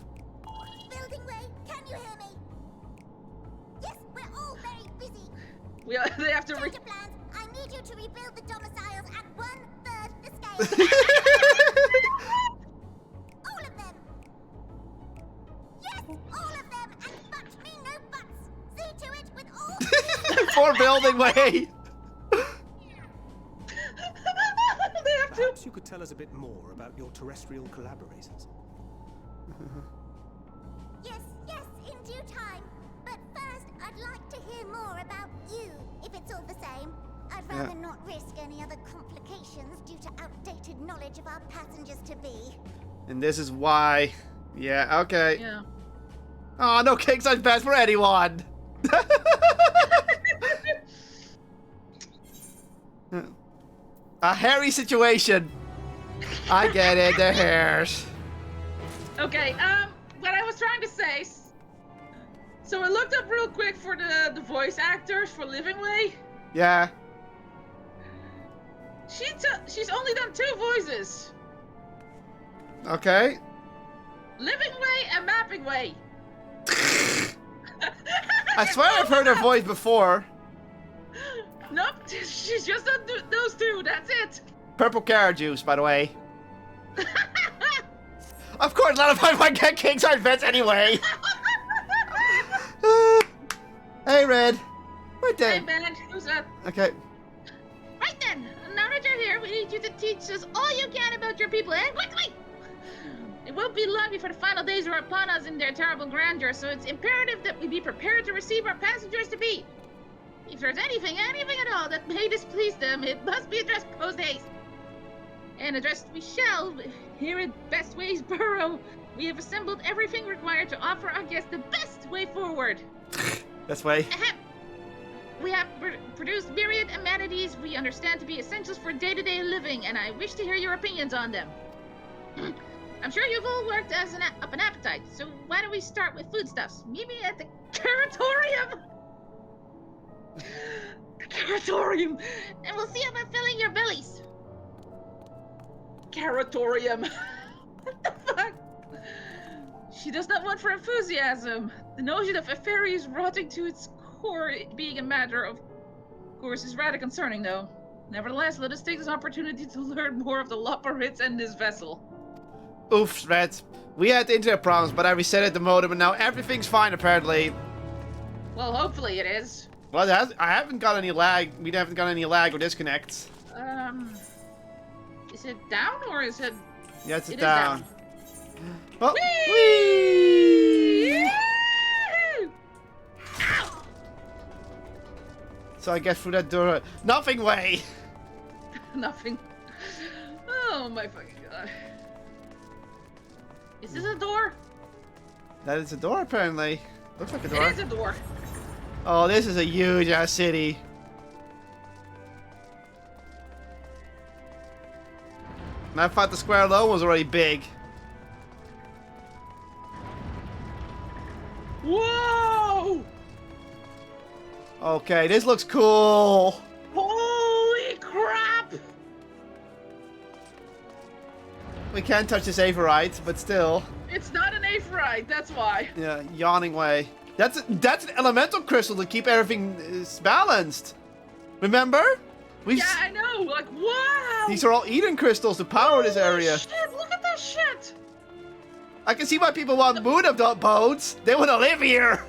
Building way, can you hear me? Yes, we're all very busy. They have to Change of plans. I need you to rebuild the domiciles at 1/3 the scale. All of them. Yes, all of them, and but me no buts. See to it with all. For building way. They have to. Perhaps you could tell us a bit more about your terrestrial collaborators. Yes, yes, in due time. But first, I'd like to hear more about you, if it's all the same. I'd rather not risk any other complications due to outdated knowledge of our passengers to be. And this is why Yeah, okay. Yeah. Oh, no king size beds for anyone. A hairy situation. I get it, they're hairs. Okay, what I was trying to say. So I looked up real quick for the voice actors for Living Way. Yeah. She's only done 2 voices. Okay. Living Way and Mapping Way. I swear I've heard her voice before. Nope, she's just done those 2. That's it. Purple carrot juice, by the way. Of course, not if I get king size beds anyway. Hey, Red. Right there. Hey, Ben, who's up? Okay. Right then, now that you're here, we need you to teach us all you can about your people, and quickly! It won't be long before the final days are upon us in their terrible grandeur, so it's imperative that we be prepared to receive our passengers to be. If there's anything at all that may displease them, it must be addressed post-haste. And addressed we shall. Here at Best Ways Borough, we have assembled everything required to offer our guests the best way forward. This way. We have produced myriad amenities we understand to be essentials for day-to-day living, and I wish to hear your opinions on them. I'm sure you've all worked up an appetite, so why don't we start with foodstuffs? Meet me at the Curatorium! Curatorium! And we'll see about filling your bellies. Curatorium. What the fuck? She does not want for enthusiasm. The notion of a fairy is rotting to its core, being a matter of course is rather concerning, though. Nevertheless, let us take this opportunity to learn more of the Loporits and this vessel. Oof, Red. We had internet problems, but I reset the modem, and now everything's fine, apparently. Well, hopefully it is. Well, I haven't got any lag. We haven't got any lag or disconnects. Is it down or is it... Yeah, it's It is down. down. Oh, Whee! whee! Ow! So I get through that door. Nothing way. Nothing. Oh my fucking god. Is this a door? That is a door, apparently. Looks like a door. It is a door. Oh, this is a huge ass city. And I thought the square alone was already big. Whoa! Okay, this looks cool. Holy crap! We can't touch this Averite, but still. It's not an Aphrodite, that's why. Yeah, yawning way. That's an elemental crystal to keep everything balanced. Remember? Yeah, I know. Like, wow! These are all Eden crystals to power this area. Shit, look at that shit! I can see why people want moon of boats. They want to live here.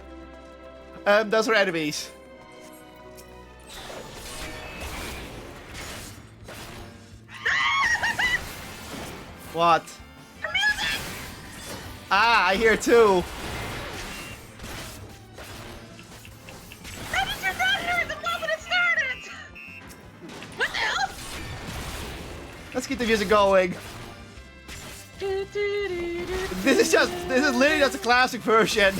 Those are enemies. What? Ah, I hear too. How did you not hear it the moment it started? What the hell? Let's keep the music going. This is literally just a classic version.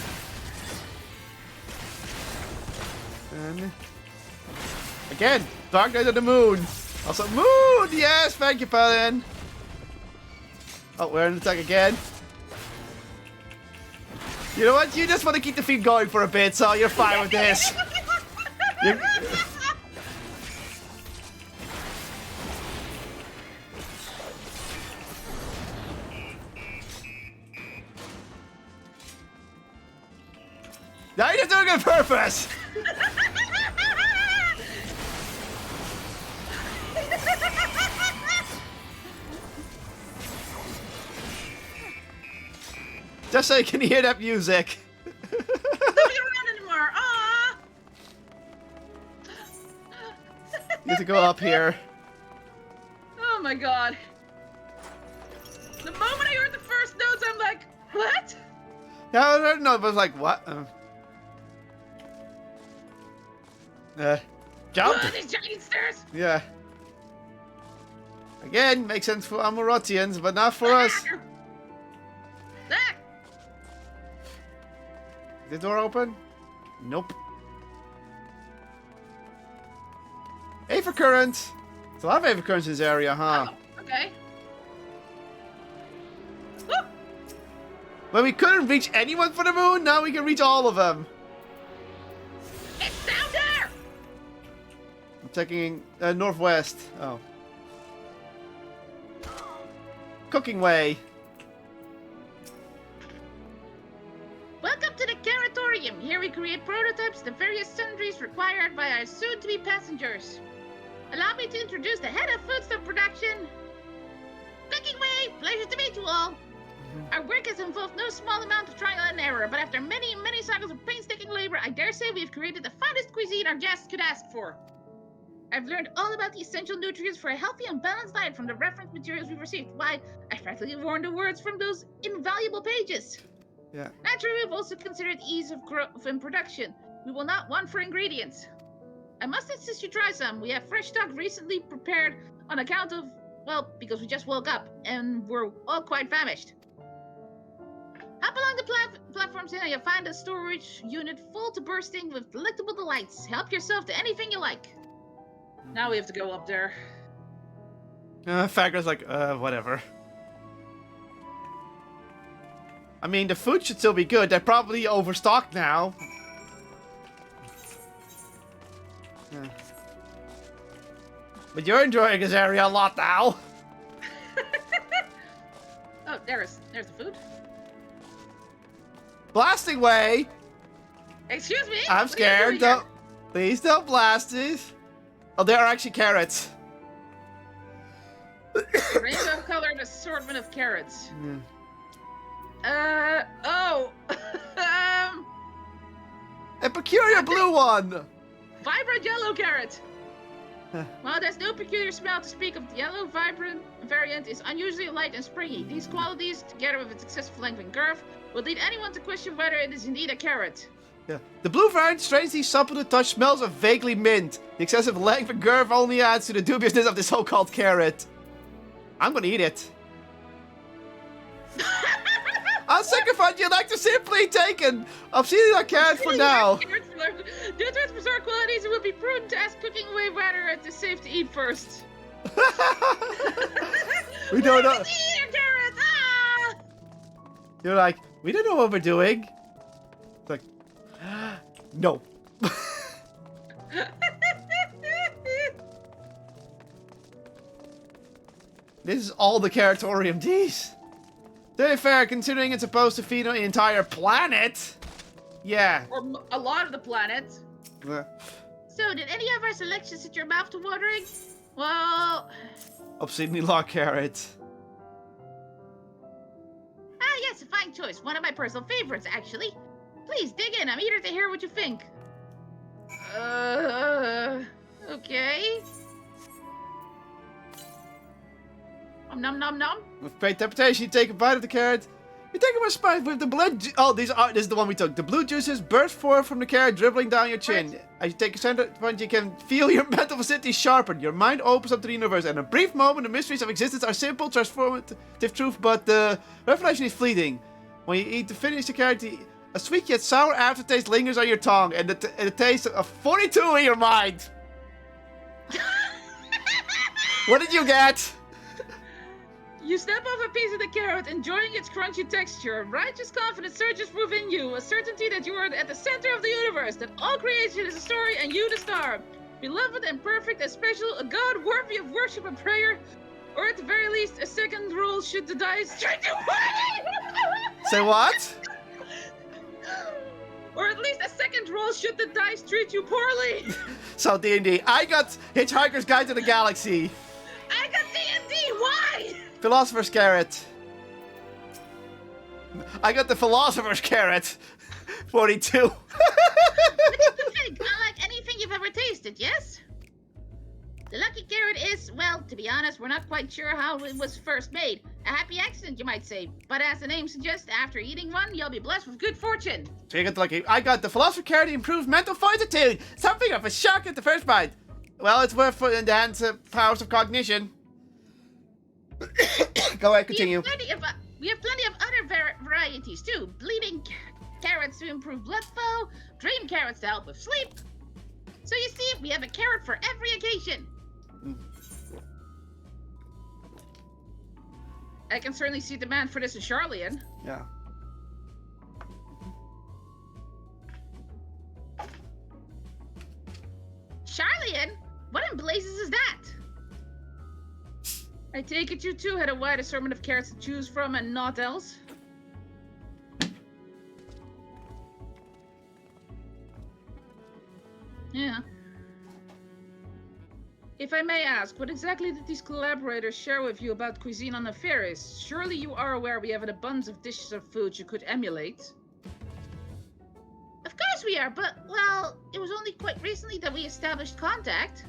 And again, Dark Knight of the Moon. Also, Moon! Yes, thank you, Paladin. Oh, we're in attack again. You know what? You just want to keep the feed going for a bit, so you're fine with this. Now you're doing it on purpose! Just so you can hear that music. Don't be around anymore. Aww. You have to go up here. Oh my god. The moment I heard the first notes, I'm like, what? No, it was like, what? Jump! Oh, these giant stairs. Yeah. Again, makes sense for Amorotians, but not for us. Ah! the door open? Nope. Aether current. There's a lot of Aether currents in this area, huh? Oh, okay. When we couldn't reach anyone for the moon, now we can reach all of them. It's down there! I'm checking northwest. Oh. Cooking way. Welcome to the Caratorium. Here we create prototypes of the various sundries required by our soon-to-be passengers. Allow me to introduce the head of foodstuff production. Cooking way, pleasure to meet you all. Our work has involved no small amount of trial and error, but after many, many cycles of painstaking labor, I dare say we have created the finest cuisine our guests could ask for. I've learned all about the essential nutrients for a healthy and balanced diet from the reference materials we've received. Why, I practically warned the words from those invaluable pages. Yeah. Naturally, we've also considered ease of growth and production. We will not want for ingredients. I must insist you try some. We have fresh stock recently prepared on account of, well, because we just woke up and we're all quite famished. Hop along the platforms and you'll find a storage unit full to bursting with delectable delights. Help yourself to anything you like. Now we have to go up there. Fagra's like, whatever. I mean, the food should still be good. They're probably overstocked now. Yeah. But you're enjoying this area a lot now. Oh, there's the food. Blasting way. Excuse me? I'm What are you scared. doing here? Don't, please don't blast these. Oh, they are actually carrots. Rainbow-colored assortment of carrots. Oh. A peculiar blue one. Vibrant yellow carrot. While there's no peculiar smell to speak of, the yellow vibrant variant is unusually light and springy. These qualities, together with its excessive length and girth, will lead anyone to question whether it is indeed a carrot. Yeah. The blue variant, strangely supple to touch, smells of vaguely mint. The excessive length and girth only adds to the dubiousness of the so-called carrot. I'm gonna eat it. I'll sacrifice you like to simply taken. I'm seeing that carrot for now. Due to its bizarre qualities, it would be prudent to ask cooking away whether it is safe to eat first. We don't know. Eat a carrot! Ah! You're like, we don't know what we're doing. It's like, no. This is all the Caratorium D's. To be fair, considering it's supposed to feed on the entire planet. Yeah. Or a lot of the planet. Uh, So, did any of our selections set your mouth to watering? Well... Obscenely long carrot. Ah, yes, a fine choice. One of my personal favorites, actually. Please, dig in. I'm eager to hear what you think. Okay. Nom nom nom. With great temptation, you take a bite of the carrot. You take it with spice with the blood. Oh, this is the one we took. The blue juices burst forth from the carrot, dribbling down your chin. Right. As you take a center point, you can feel your mental facility sharpen. Your mind opens up to the universe. And in a brief moment, the mysteries of existence are simple, transformative truth, but the revelation is fleeting. When you eat to finish the carrot, a sweet yet sour aftertaste lingers on your tongue, and the taste of 42 in your mind. What did you get? You snap off a piece of the carrot, enjoying its crunchy texture. Righteous confidence surges within you, a certainty that you are at the center of the universe, that all creation is a story and you the star. Beloved and perfect and special, a god worthy of worship and prayer, or at the very least, a second roll should the dice treat you poorly. Say what? Or at least a second roll should the dice treat you poorly. So D&D, I got Hitchhiker's Guide to the Galaxy. I got D&D, why? Philosopher's Carrot. I got the Philosopher's Carrot. 42. What do you think? Unlike anything you've ever tasted, yes? The lucky carrot is, well, to be honest, we're not quite sure how it was first made. A happy accident, you might say. But as the name suggests, after eating one, you'll be blessed with good fortune. So you got the lucky. I got the Philosopher's Carrot improves mental fortitude. Something of a shock at the first bite. Well, it's worth putting in the hands of powers of cognition. Go ahead, continue. We have plenty of other varieties too. carrots to improve blood flow, dream carrots to help with sleep. So you see, we have a carrot for every occasion. I can certainly see demand for this in Charlian. Yeah. Charlian? What in blazes is that? I take it you too had a wide assortment of carrots to choose from and naught else? Yeah. If I may ask, what exactly did these collaborators share with you about cuisine on the Ferris? Surely you are aware we have an abundance of dishes of food you could emulate. Of course we are, but, well, it was only quite recently that we established contact.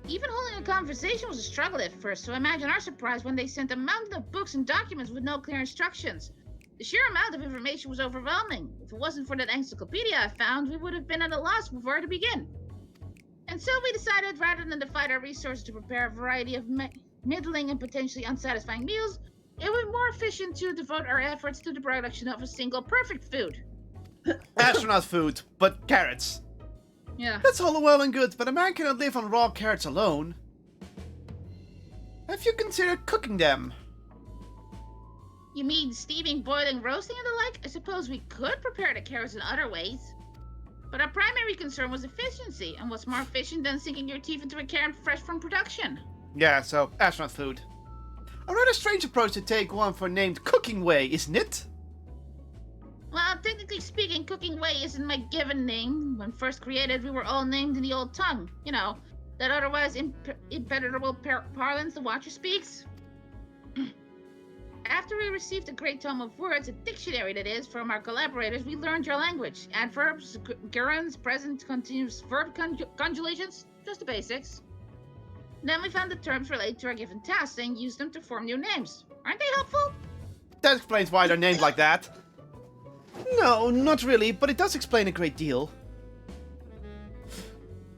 Even holding a conversation was a struggle at first, so imagine our surprise when they sent a mountain of books and documents with no clear instructions. The sheer amount of information was overwhelming. If it wasn't for that encyclopedia I found, we would have been at a loss before to begin. And so we decided, rather than divide our resources to prepare a variety of middling and potentially unsatisfying meals, it would be more efficient to devote our efforts to the production of a single perfect food. Astronaut food, but carrots. Yeah. That's all well and good, but a man cannot live on raw carrots alone. Have you considered cooking them? You mean steaming, boiling, roasting, and the like? I suppose we could prepare the carrots in other ways. But our primary concern was efficiency, and what's more efficient than sinking your teeth into a carrot fresh from production? Yeah, so astronaut food. A rather strange approach to take one for named Cooking Way, isn't it? Well, technically speaking, Cooking Way isn't my given name. When first created, we were all named in the old tongue. You know, that otherwise impenetrable parlance the Watcher speaks. After we received a great tome of words, a dictionary that is, from our collaborators, we learned your language. Adverbs, gerunds, present, continuous verb conjugations, just the basics. Then we found the terms related to our given tasks and used them to form new names. Aren't they helpful? That explains why they're named like that. No, not really, but it does explain a great deal.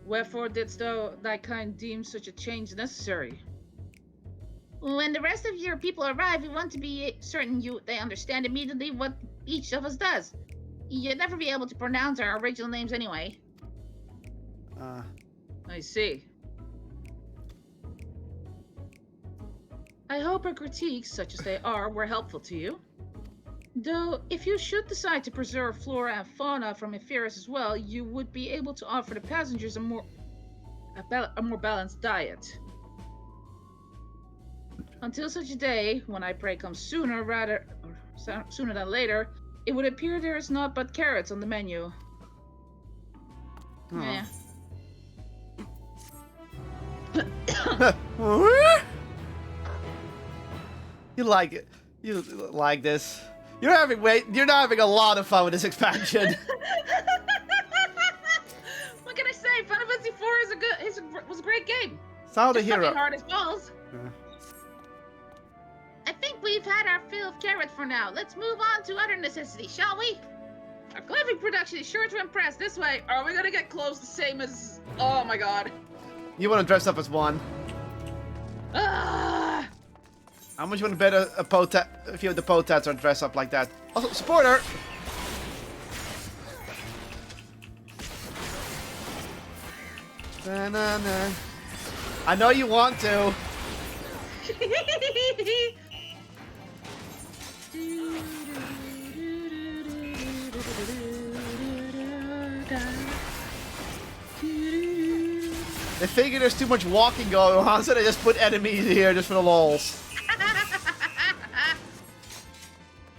Wherefore didst thou thy kind deem such a change necessary? When the rest of your people arrive, we want to be certain they understand immediately what each of us does. You'd never be able to pronounce our original names anyway. I see. I hope our critiques, such as they are, were helpful to you. Though, if you should decide to preserve flora and fauna from Epheris as well, you would be able to offer the passengers a more balanced diet. Until such a day, when I pray comes sooner than later, it would appear there is naught but carrots on the menu. Oh. Yeah. You like it. You like this. You're not having a lot of fun with this expansion. What can I say? Final Fantasy IV was a great game. Sound a Just hero. fucking hard as balls. Yeah. I think we've had our fill of carrots for now. Let's move on to other necessities, shall we? Our clothing production is sure to impress. This way, are we gonna get clothes the same as... Oh my god. You want to dress up as one. Ah! How much you want to bet a few of the potats are dressed up like that? Also, supporter! Na-na-na. I know you want to. They figure there's too much walking going on, so they just put enemies here just for the lols.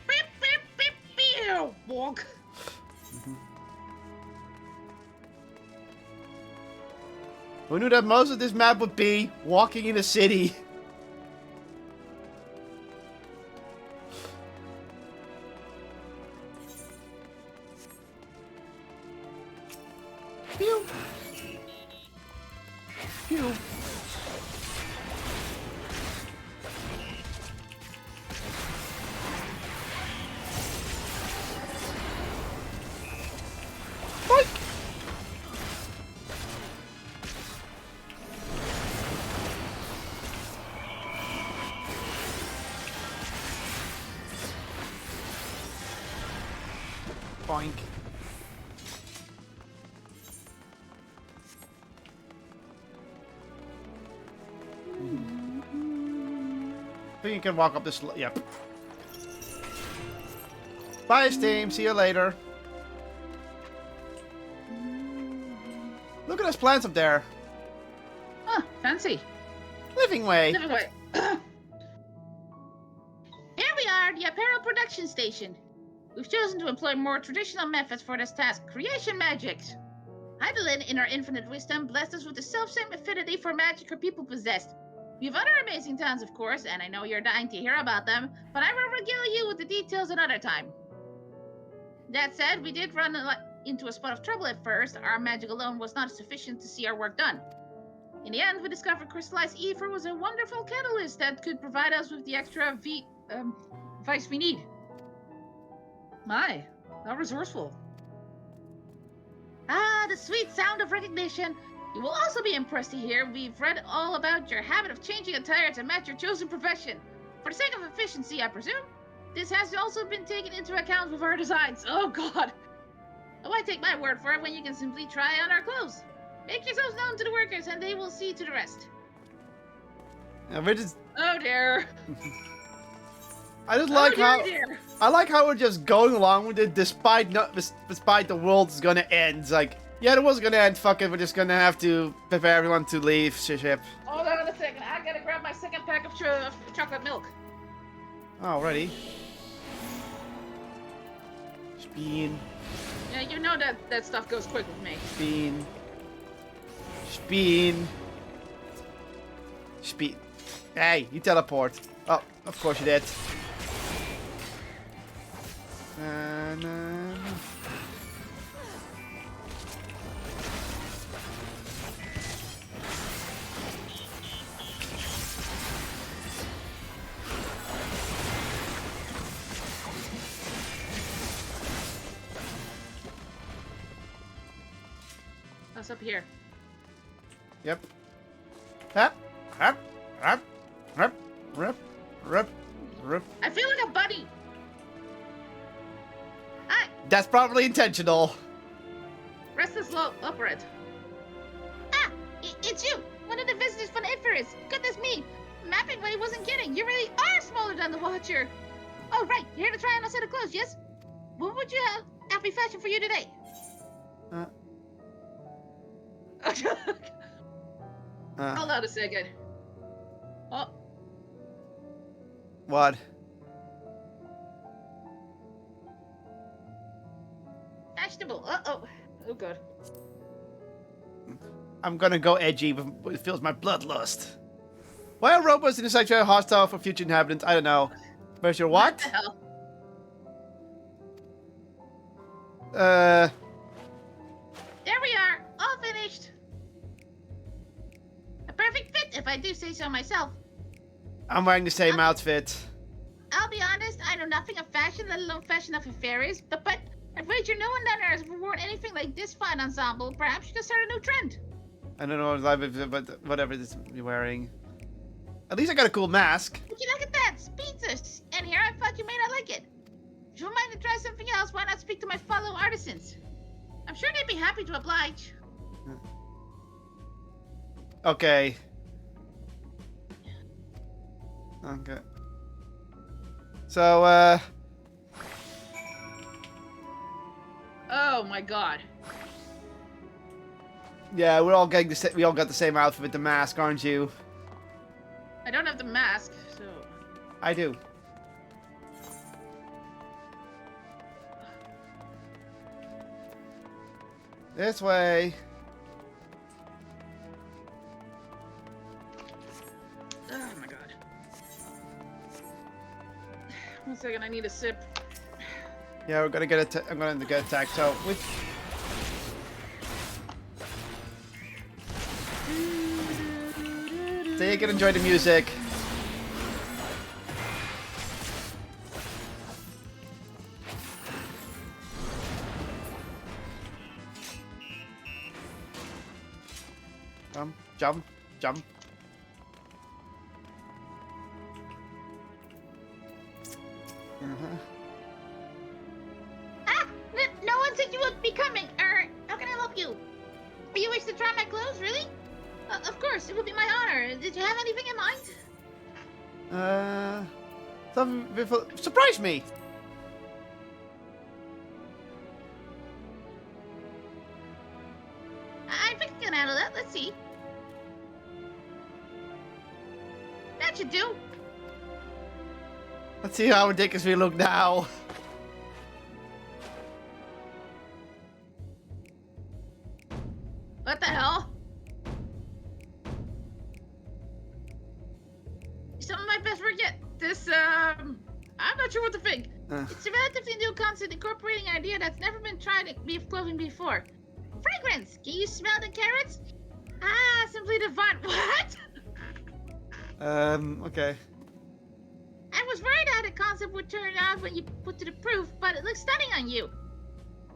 Beep, beep, beep, beep. Walk. Who knew that most of this map would be walking in a city? Pew. Pew. Boink. Boink. I think you can walk up this. Yep. Bye, Steam. See you later. Look at those plants up there. Huh, fancy. Living way. Living way. Here we are, the apparel production station. We've chosen to employ more traditional methods for this task, creation magics. Heidelin, in our infinite wisdom, blessed us with the self-same affinity for magic her people possessed. We have other amazing talents, of course, and I know you're dying to hear about them, but I will regale you with the details another time. That said, we did run into a spot of trouble at first. Our magic alone was not sufficient to see our work done. In the end, we discovered crystallized ether was a wonderful catalyst that could provide us with the extra vice we need. My, how resourceful. Ah, the sweet sound of recognition. You will also be impressed to hear we've read all about your habit of changing attire to match your chosen profession. For the sake of efficiency, I presume. This has also been taken into account with our designs. Oh god. Oh, I take my word for it when you can simply try on our clothes. Make yourselves known to the workers and they will see to the rest. Yeah, we're just. Oh dear. I just like dear. I like how we're just going along with it despite the world is gonna end. It's like, yeah, the world's gonna end. Fuck it, we're just gonna have to prepare everyone to leave ship. Hold on a second. I gotta grab my second pack of chocolate milk. Alrighty. Spin. Yeah, you know that stuff goes quick with me. Spin. Spin. Spin. Hey, you teleport. Oh, of course you did. What's up here? Yep. Hop, hop, hop, hop, rip, rip, rip. I feel like a bunny. Hi. That's probably intentional. Rest is low. Upward. Ah, it's you. One of the visitors from Icarus. Goodness me. Mapping Way wasn't kidding. You really are smaller than the Watcher. Oh, right. You're here to try on a set of clothes, yes? What would you have me fashion for you today? Hold on a second. Oh. What? Vegetable. Uh-oh. Oh, good. I'm gonna go edgy, but it feels my bloodlust. Why are robots in this actually hostile for future inhabitants? I don't know. Where's your what? What the hell? There we are. All finished. A perfect fit, if I do say so myself. I'm wearing the same outfit. I'll be honest, I know nothing of fashion, let alone fashion of affairs, but I've wagered no one down there has ever worn anything like this fine ensemble. Perhaps you can start a new trend. I don't know but whatever this you're wearing. At least I got a cool mask. Would you look at that? Speechless. And here I thought you may not like it. If you would mind to try something else, why not speak to my fellow artisans? I'm sure they'd be happy to oblige. Okay. Okay. So, Oh my god. yeah, we're all getting we all got the same outfit with the mask, aren't you? I don't have the mask, so... I do. This way. Oh my god. 1 second, I need a sip. Yeah, we're gonna get I'm gonna get attacked. So with. So you can enjoy the music. Jump, jump, jump. Ah! No said you would be coming. How can I help you? You wish to try my clothes, really? Of course, it would be my honor. Did you have anything in mind? Something before... Surprise me! I think I can handle that. Let's see. That should do. Let's see how ridiculous we look now. What the hell? Some of my best work yet. This, I'm not sure what to think. It's a relatively new concept incorporating an idea that's never been tried in beef clothing before. Fragrance! Can you smell the carrots? Ah, simply divine. What? Okay. I was worried how the concept would turn out when you put to the proof, but it looks stunning on you.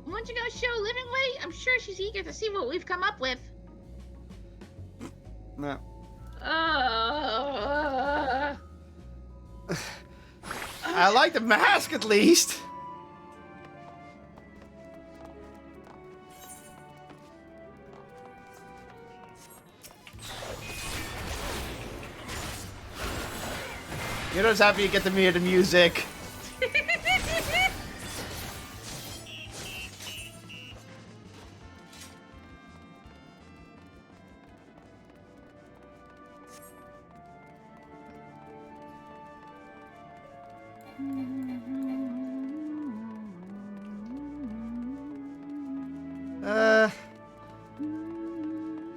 Won't you go show Living Way? I'm sure she's eager to see what we've come up with. No. I like the mask at least. You're just happy you get to hear the music.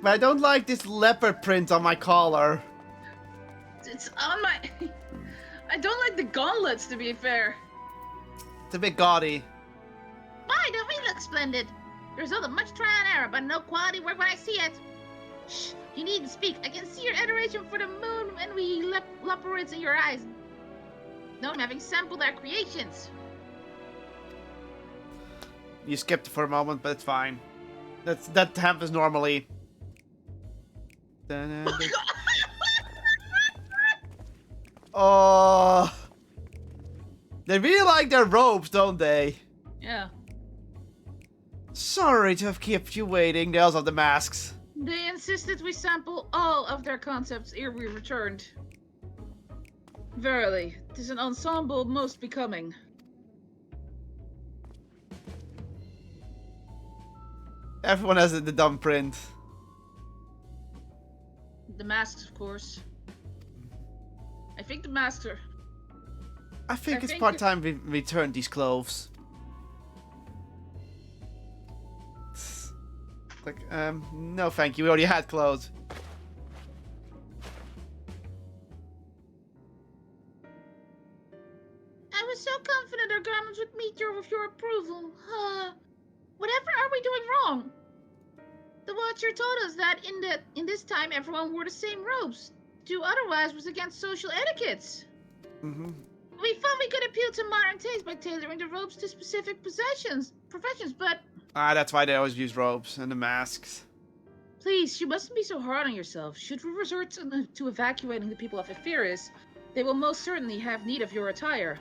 But I don't like this leopard print on my collar. It's on my... I don't like the gauntlets, to be fair. It's a bit gaudy. Why don't we look splendid? The result of much trial and error, but no quality work when I see it. Shh, you needn't speak. I can see your adoration for the moon when we leopards in your eyes. No, I'm having sampled our creations. You skipped for a moment, but it's fine. That happens normally. Oh, they really like their robes, don't they? Yeah. Sorry to have kept you waiting. They also have the masks. They insisted we sample all of their concepts ere we returned. Verily, 'tis an ensemble most becoming. Everyone has the dumb print. The masks, of course. I think the masks are... I think I it's think part time we return these clothes. Like, no thank you, we already had clothes. I was so confident our garments would meet your approval. Whatever are we doing wrong? The Watcher told us that in this time everyone wore the same robes. To do otherwise was against social etiquettes. We thought we could appeal to modern taste by tailoring the robes to specific professions, but That's why they always use robes and the masks. please, you mustn't be so hard on yourself. Should we resort to evacuating the people of Etheris, they will most certainly have need of your attire.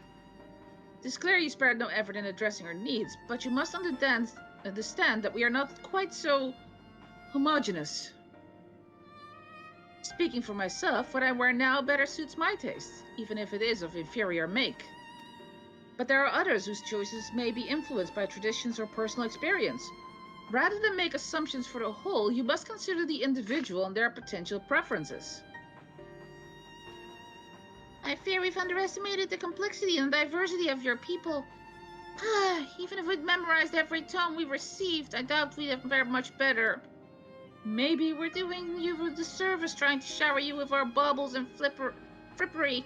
It is clear you spared no effort in addressing our needs, but you must understand that we are not quite so homogeneous. Speaking for myself, what I wear now better suits my taste, even if it is of inferior make. But there are others whose choices may be influenced by traditions or personal experience. Rather than make assumptions for the whole, you must consider the individual and their potential preferences. I fear we've underestimated the complexity and diversity of your people. Even if we'd memorized every tome we received, I doubt we'd have fared much better. Maybe we're doing you a disservice trying to shower you with our baubles and frippery,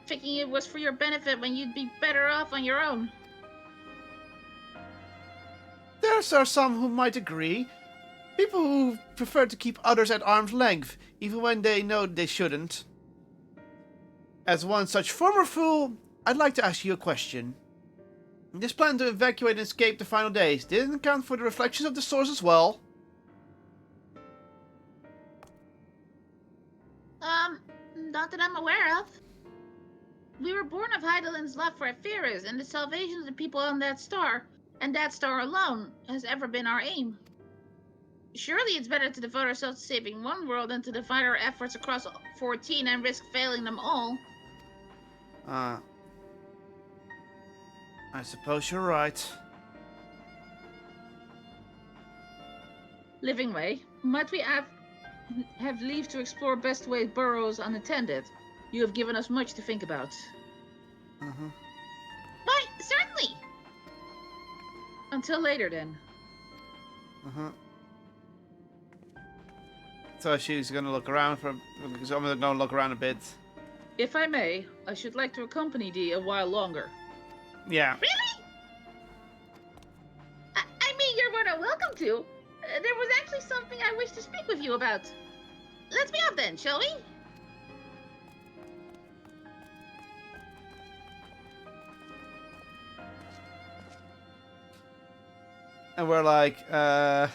thinking it was for your benefit when you'd be better off on your own. There are some who might agree. People who prefer to keep others at arm's length, even when they know they shouldn't. As one such former fool, I'd like to ask you a question. This plan to evacuate and escape the final days didn't account for the reflections of the source as well? Not that I'm aware of. We were born of Heidelin's love for Etheris and the salvation of the people on that star. And that star alone has ever been our aim. Surely it's better to devote ourselves to saving one world than to divide our efforts across 14 and risk failing them all. I suppose you're right. Living Way, might we have leave to explore best way burrows unattended? You have given us much to think about. Why, certainly! Until later, then. So she's gonna look around for. So I'm gonna look around a bit. If I may, I should like to accompany thee a while longer. Yeah. Really? I mean, you're more than welcome to. There was actually something I wish to speak with you about. Let's be off then, shall we? And we're like, guess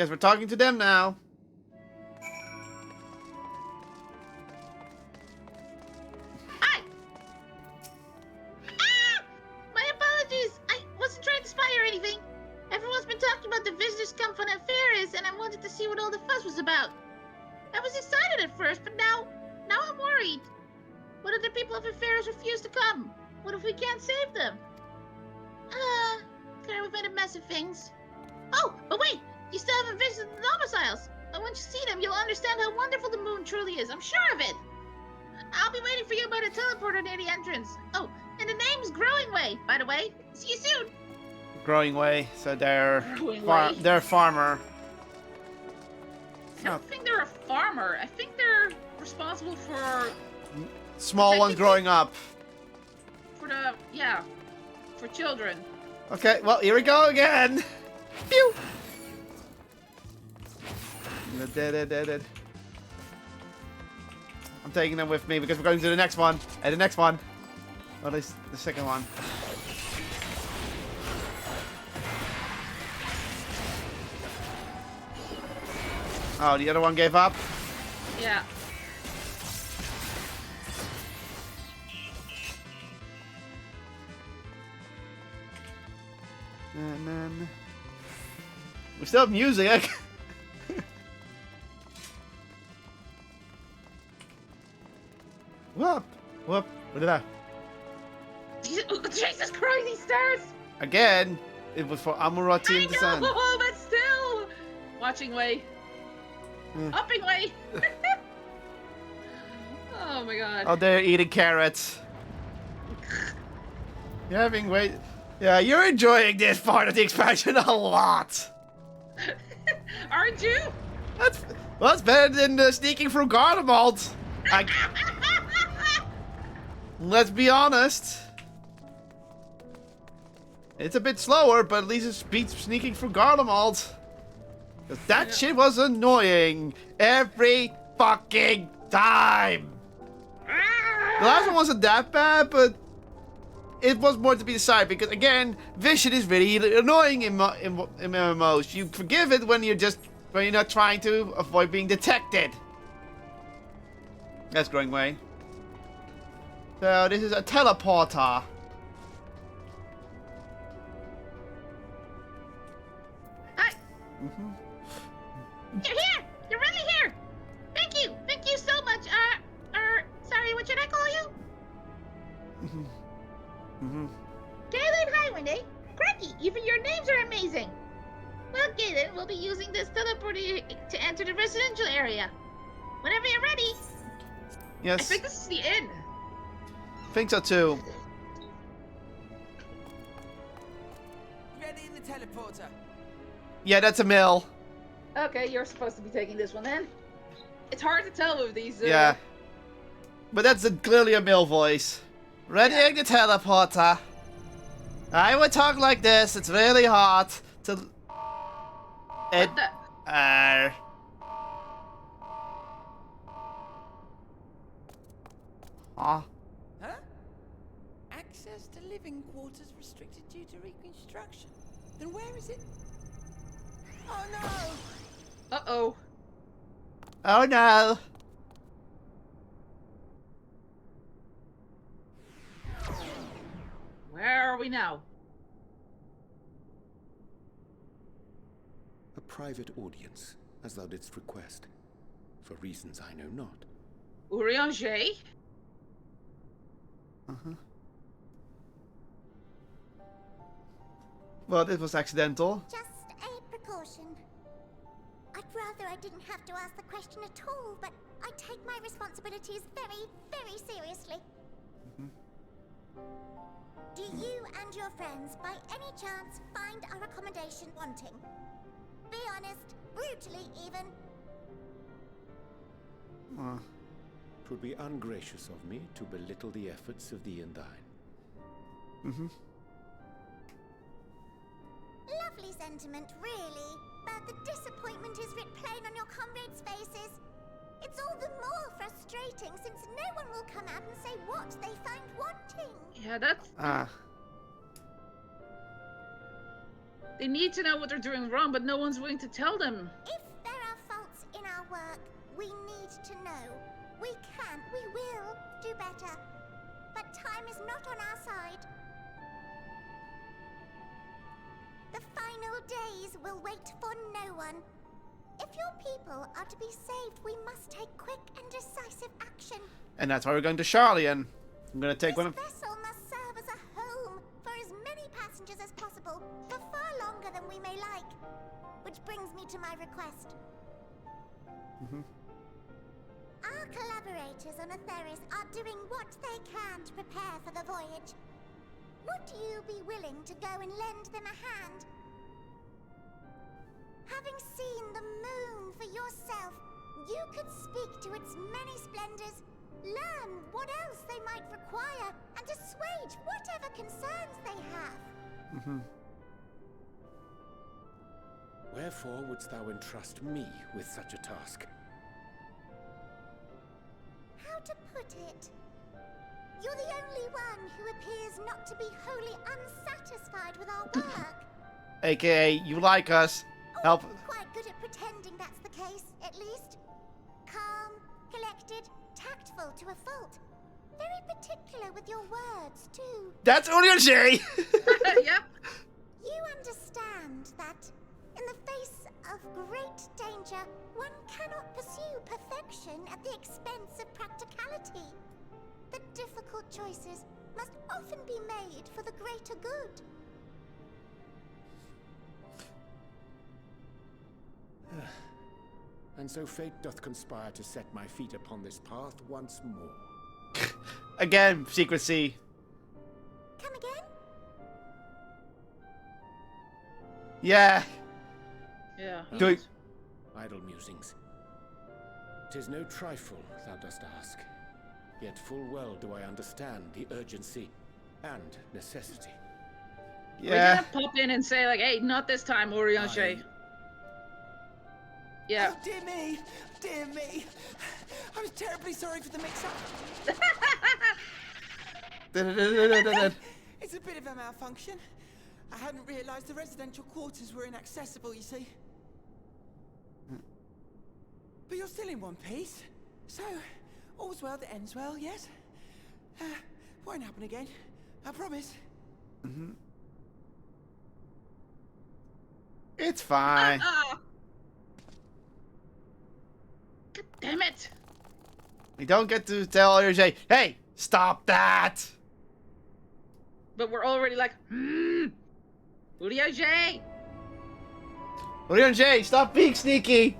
we're talking to them now. Hi! Ah! My apologies! I wasn't trying to spy or anything. Everyone's been talking about the visitors come from Ferris, and I wanted to see what all the fuss was about. I was excited at first, but now I'm worried. What if the people of Ferris refuse to come? What if we can't save them? We've made a mess of things. Oh, but wait! You still haven't visited the domiciles. And once you see them, you'll understand how wonderful the moon truly is. I'm sure of it. I'll be waiting for you by the teleporter near the entrance. Oh, and the name's Growing Way, by the way. See you soon. Growing Way, so they're Way. they're farmer. I don't think they're a farmer. I think they're responsible for Small ones growing up. for children. Okay, well here we go again. Pew. I'm taking them with me because we're going to the next one. And the next one. Well, at least the second one. Oh, the other one gave up? Yeah. And then... we still have music. Whoop! Whoop! What did that? Jesus Christ, these stars! Again, it was for Amurati and the Sun. Oh, but still! Watching Way. Upping Way! Oh my god. Oh, they're eating carrots. You're having wait. Yeah, you're enjoying this part of the expansion a lot. Aren't you? That's better than sneaking through Garlemald. Let's be honest. It's a bit slower, but at least it beats sneaking through Garlemald. Cause that shit was annoying every fucking time. The last one wasn't that bad, but it was more to be decided because again, Vision is really annoying in MMOs. You forgive it when you're not trying to avoid being detected. That's Growing Way. So this is a teleporter. Hi. You're here. You're really here. Thank you. Thank you so much. Sorry, what should I call you? Galen Highwind, eh? Cracky, even your names are amazing. Well, Galen, we'll be using this teleporter to enter the residential area. Whenever you're ready. Yes. I think this is the inn. Think so too. Ready in the teleporter. Yeah, that's a mill. Okay, you're supposed to be taking this one then. It's hard to tell with these. Yeah. But that's clearly a mill voice. Readying the teleporter. I would talk like this. It's really hard to. What the? Huh? Huh? Access to living quarters restricted due to reconstruction. Then where is it? Oh no! Uh-oh. Oh no. Where are we now? A private audience, as thou didst request, for reasons I know not. Urianger? Well, this was accidental. Just a precaution. I'd rather I didn't have to ask the question at all, but I take my responsibilities very, very seriously. Do you and your friends, by any chance, find our accommodation wanting? Be honest, brutally even. Twould be ungracious of me to belittle the efforts of thee and thine. Lovely sentiment, really. But the disappointment is writ plain on your comrades' faces. It's all the more frustrating since no one will come out and say what they find wanting. Yeah, that's... They need to know what they're doing wrong, but no one's willing to tell them. If there are faults in our work, we need to know. We can, we will do better. But time is not on our side. The final days will wait for no one. If your people are to be saved, we must take quick and decisive action. And that's why we're going to Charlie, and I'm going to take one of... This vessel must serve as a home for as many passengers as possible, for far longer than we may like. Which brings me to my request. Our collaborators on Atheris are doing what they can to prepare for the voyage. Would you be willing to go and lend them a hand? Having seen the moon for yourself, you could speak to its many splendors, learn what else they might require, and assuage whatever concerns they have. Wherefore wouldst thou entrust me with such a task? How to put it? You're the only one who appears not to be wholly unsatisfied with our work. AKA, you like us. Help. Quite good at pretending that's the case, at least. Calm, collected, tactful to a fault. Very particular with your words, too. That's Urianger! Yep. You understand that, in the face of great danger, one cannot pursue perfection at the expense of practicality. The difficult choices must often be made for the greater good. And so fate doth conspire to set my feet upon this path once more. Again, secrecy. Come again? Yeah. Yeah. Do it. Idle musings. 'Tis no trifle, thou dost ask. Yet full well do I understand the urgency and necessity. We're Yeah. gonna pop in and say, like, hey, not this time, Urianger. Yeah. Oh, dear me! Dear me! I was terribly sorry for the mix-up. It's a bit of a malfunction. I hadn't realized the residential quarters were inaccessible, you see. But you're still in one piece. So, all's well that ends well, yes? Won't happen again. I promise. It's fine. God damn it! We don't get to tell Urianger, hey, stop that! But we're already like, Urianger! Urianger, stop being sneaky!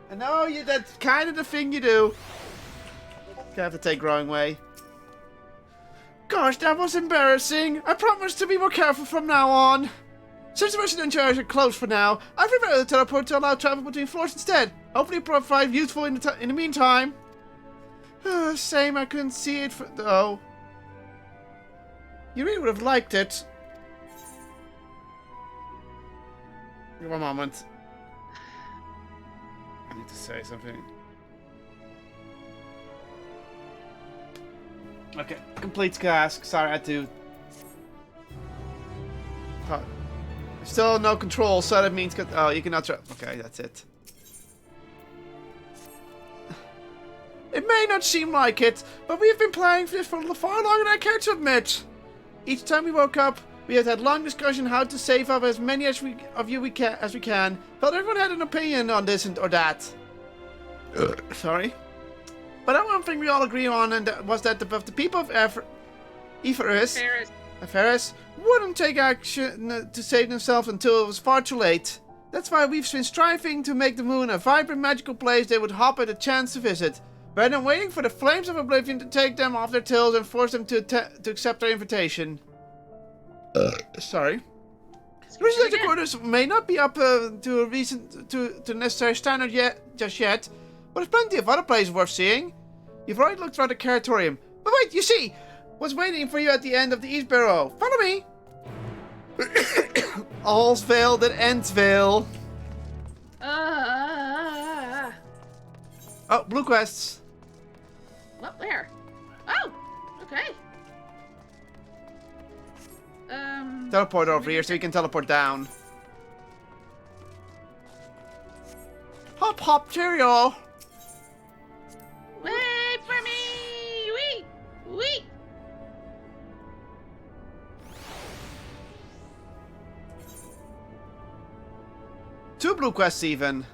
I know that's kind of the thing you do. Gonna have to take wrong way. Gosh, that was embarrassing. I promise to be more careful from now on. Since the resident charge are closed for now, I've prepared the teleport to allow travel between floors instead. Hopefully provide useful in the meantime. Shame I couldn't see it though. You really would have liked it. One moment. I need to say something. Okay, complete task. Sorry, I had to. Still no control, so that means... Oh, you cannot... Okay, that's it. It may not seem like it, but we've been playing this for far longer than I care to admit. Each time we woke up, we had long discussion how to save up as many as we can. Felt everyone had an opinion on this or that. Sorry. But that one thing we all agree on, and that was that the people of Ferris wouldn't take action to save themselves until it was far too late. That's why we've been striving to make the moon a vibrant, magical place they would hop at a chance to visit, rather than waiting for the flames of oblivion to take them off their tails and force them to accept our invitation. Sorry. Research headquarters may not be up to the necessary standard just yet, but there's plenty of other places worth seeing. You've already looked around the Curatorium. But wait, you see, what's waiting for you at the end of the East Barrow? Follow me! All's veiled that ends veil. Oh, blue quests. What? Where? Oh! Okay. Teleport over here so we can teleport down. Hop, hop, cheerio! Wait for me! Wee! Wee! Two blue quests even.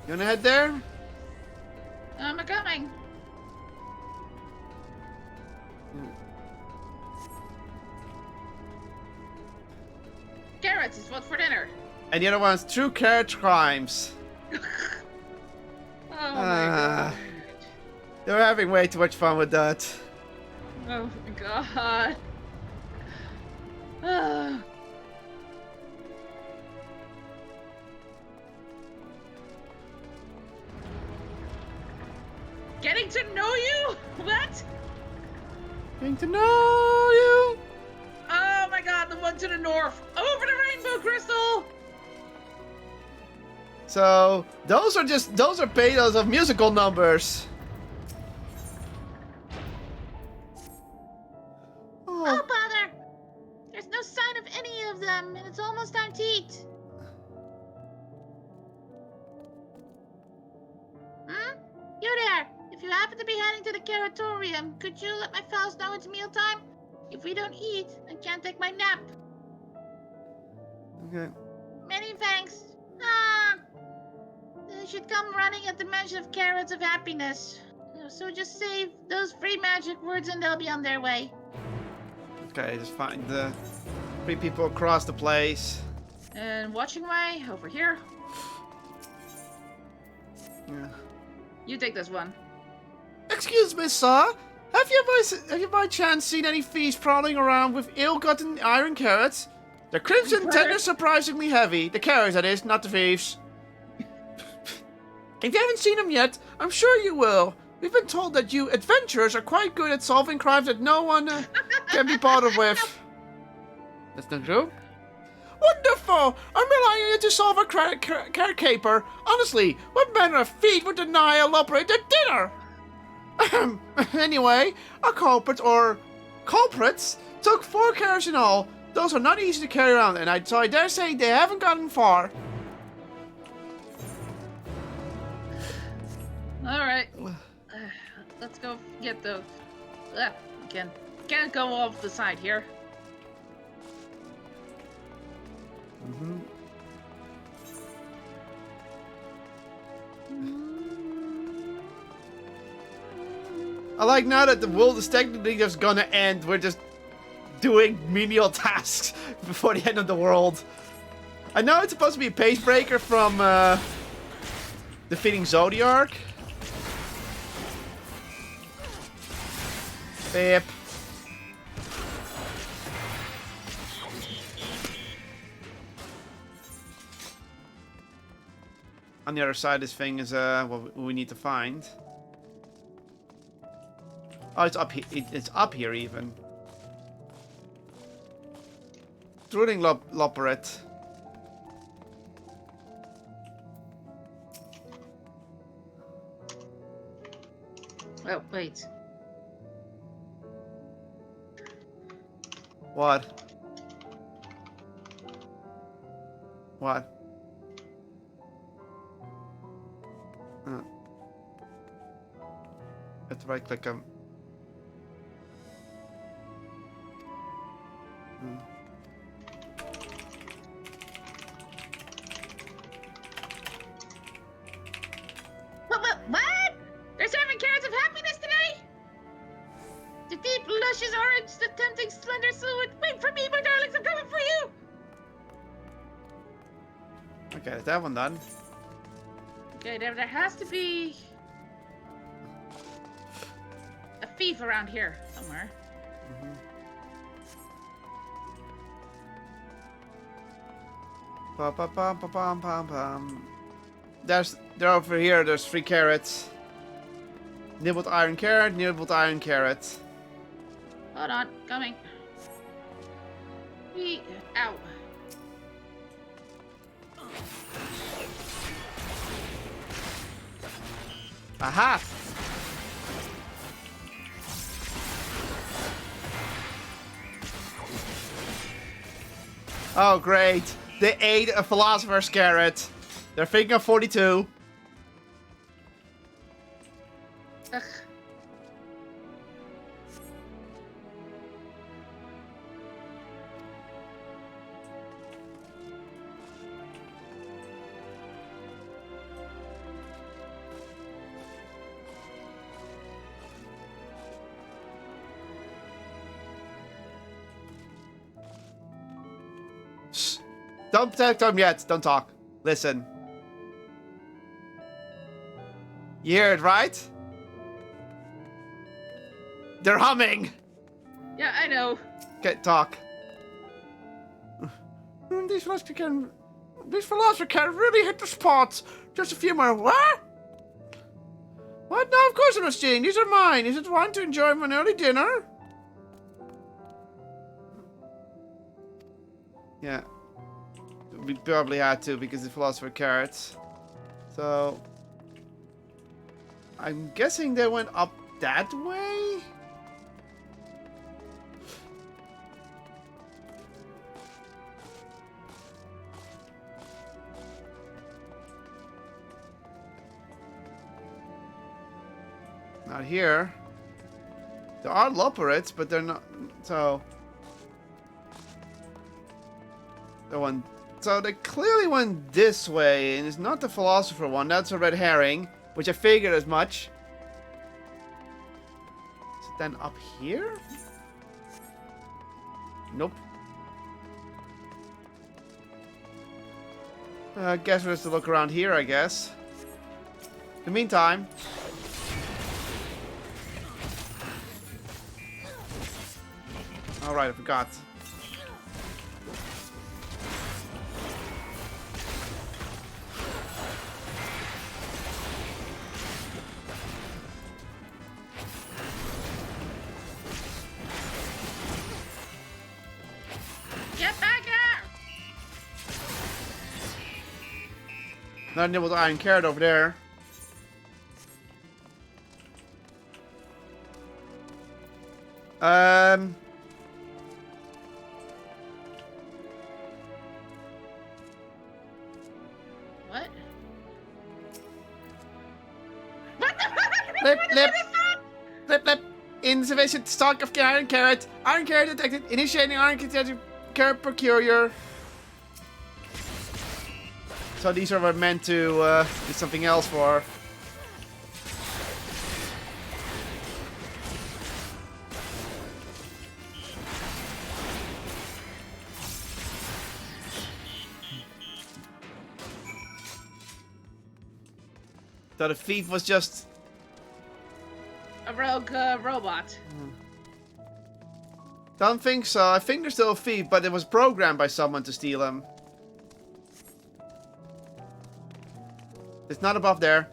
You wanna head there? I'm coming. Carrots is what for dinner. And the other one's True Carrot Crimes. Oh my god. They're having way too much fun with that. Oh my god. Ah. Getting to know you? What? Getting to know you. Oh my god, the one to the north. Over the rainbow crystal. So those are betas of musical numbers. Oh, bother! There's no sign of any of them, and it's almost time to eat. Hmm? You there! If you happen to be heading to the Curatorium, could you let my fellows know it's mealtime? If we don't eat, I can't take my nap. Okay. Many thanks. Ah! They should come running at the mention of carrots of happiness. So just say those 3 magic words and they'll be on their way. Okay, just find the 3 people across the place. And watching way over here. Yeah. You take this one. Excuse me, sir. Have you by chance seen any thieves prowling around with ill-gotten iron carrots? They're crimson tender, surprisingly heavy. The carrots, that is, not the thieves. If you haven't seen them yet, I'm sure you will. We've been told that you adventurers are quite good at solving crimes that no one can be bothered with. That's not true. Wonderful! I'm relying on you to solve a carrot caper. Honestly, what manner of feat would deny a operate at dinner? Anyway, our culprits took 4 carrots in all. Those are not easy to carry around, and so I dare say they haven't gotten far. Alright. Let's go get the... Can't go off the side here. Mm-hmm. I like now that the world is technically just gonna end, we're just doing menial tasks before the end of the world. I know it's supposed to be a pace breaker from defeating Zodiark. Bip. On the other side, this thing is what we need to find. Oh, it's up here. It's up here even. Drooling Loperet. Oh, wait. What? What? Have to right click him. What? They're serving carrots of happiness today? The deep, luscious orange, the tempting, slender silhouette. Wait for me, my darlings, I'm coming for you! Okay, that one done. Okay, there has to be a thief around here somewhere. Pum, pum, pum, pum, pum, pum, pum. They're over here. There's 3 carrots. Nibbled iron carrot, nibbled iron carrot. Hold on, coming. Ow. Aha! Oh, great. They ate a philosopher's carrot. They're thinking of 42. Ugh. Shh. Don't talk to them yet. Don't talk. Listen. You hear it, right? They're humming. Yeah, I know. Okay, talk. These philosopher can really hit the spot. Just a few more. What? What? No, of course not, Jane. These are mine. Is it wine to enjoy an early dinner? Yeah. We probably had to because the philosopher carrots. So I'm guessing they went up that way? Not here. There are loperates, but they're not. So they clearly went this way, and it's not the philosopher one. That's a red herring, which I figured as much. Is it then up here? Nope. I guess we're just to look around here, I guess. In the meantime. Alright, I forgot. Get back here! Not nibbled iron carrot over there. What? Flip, flip. Flip, flip. Insufficient stock of iron carrot. Iron carrot detected. Initiating iron carrot procure. So these are meant to do something else for. So the thief was just A rogue robot. Don't think so. I think they're still a thief, but it was programmed by someone to steal him. It's not above there.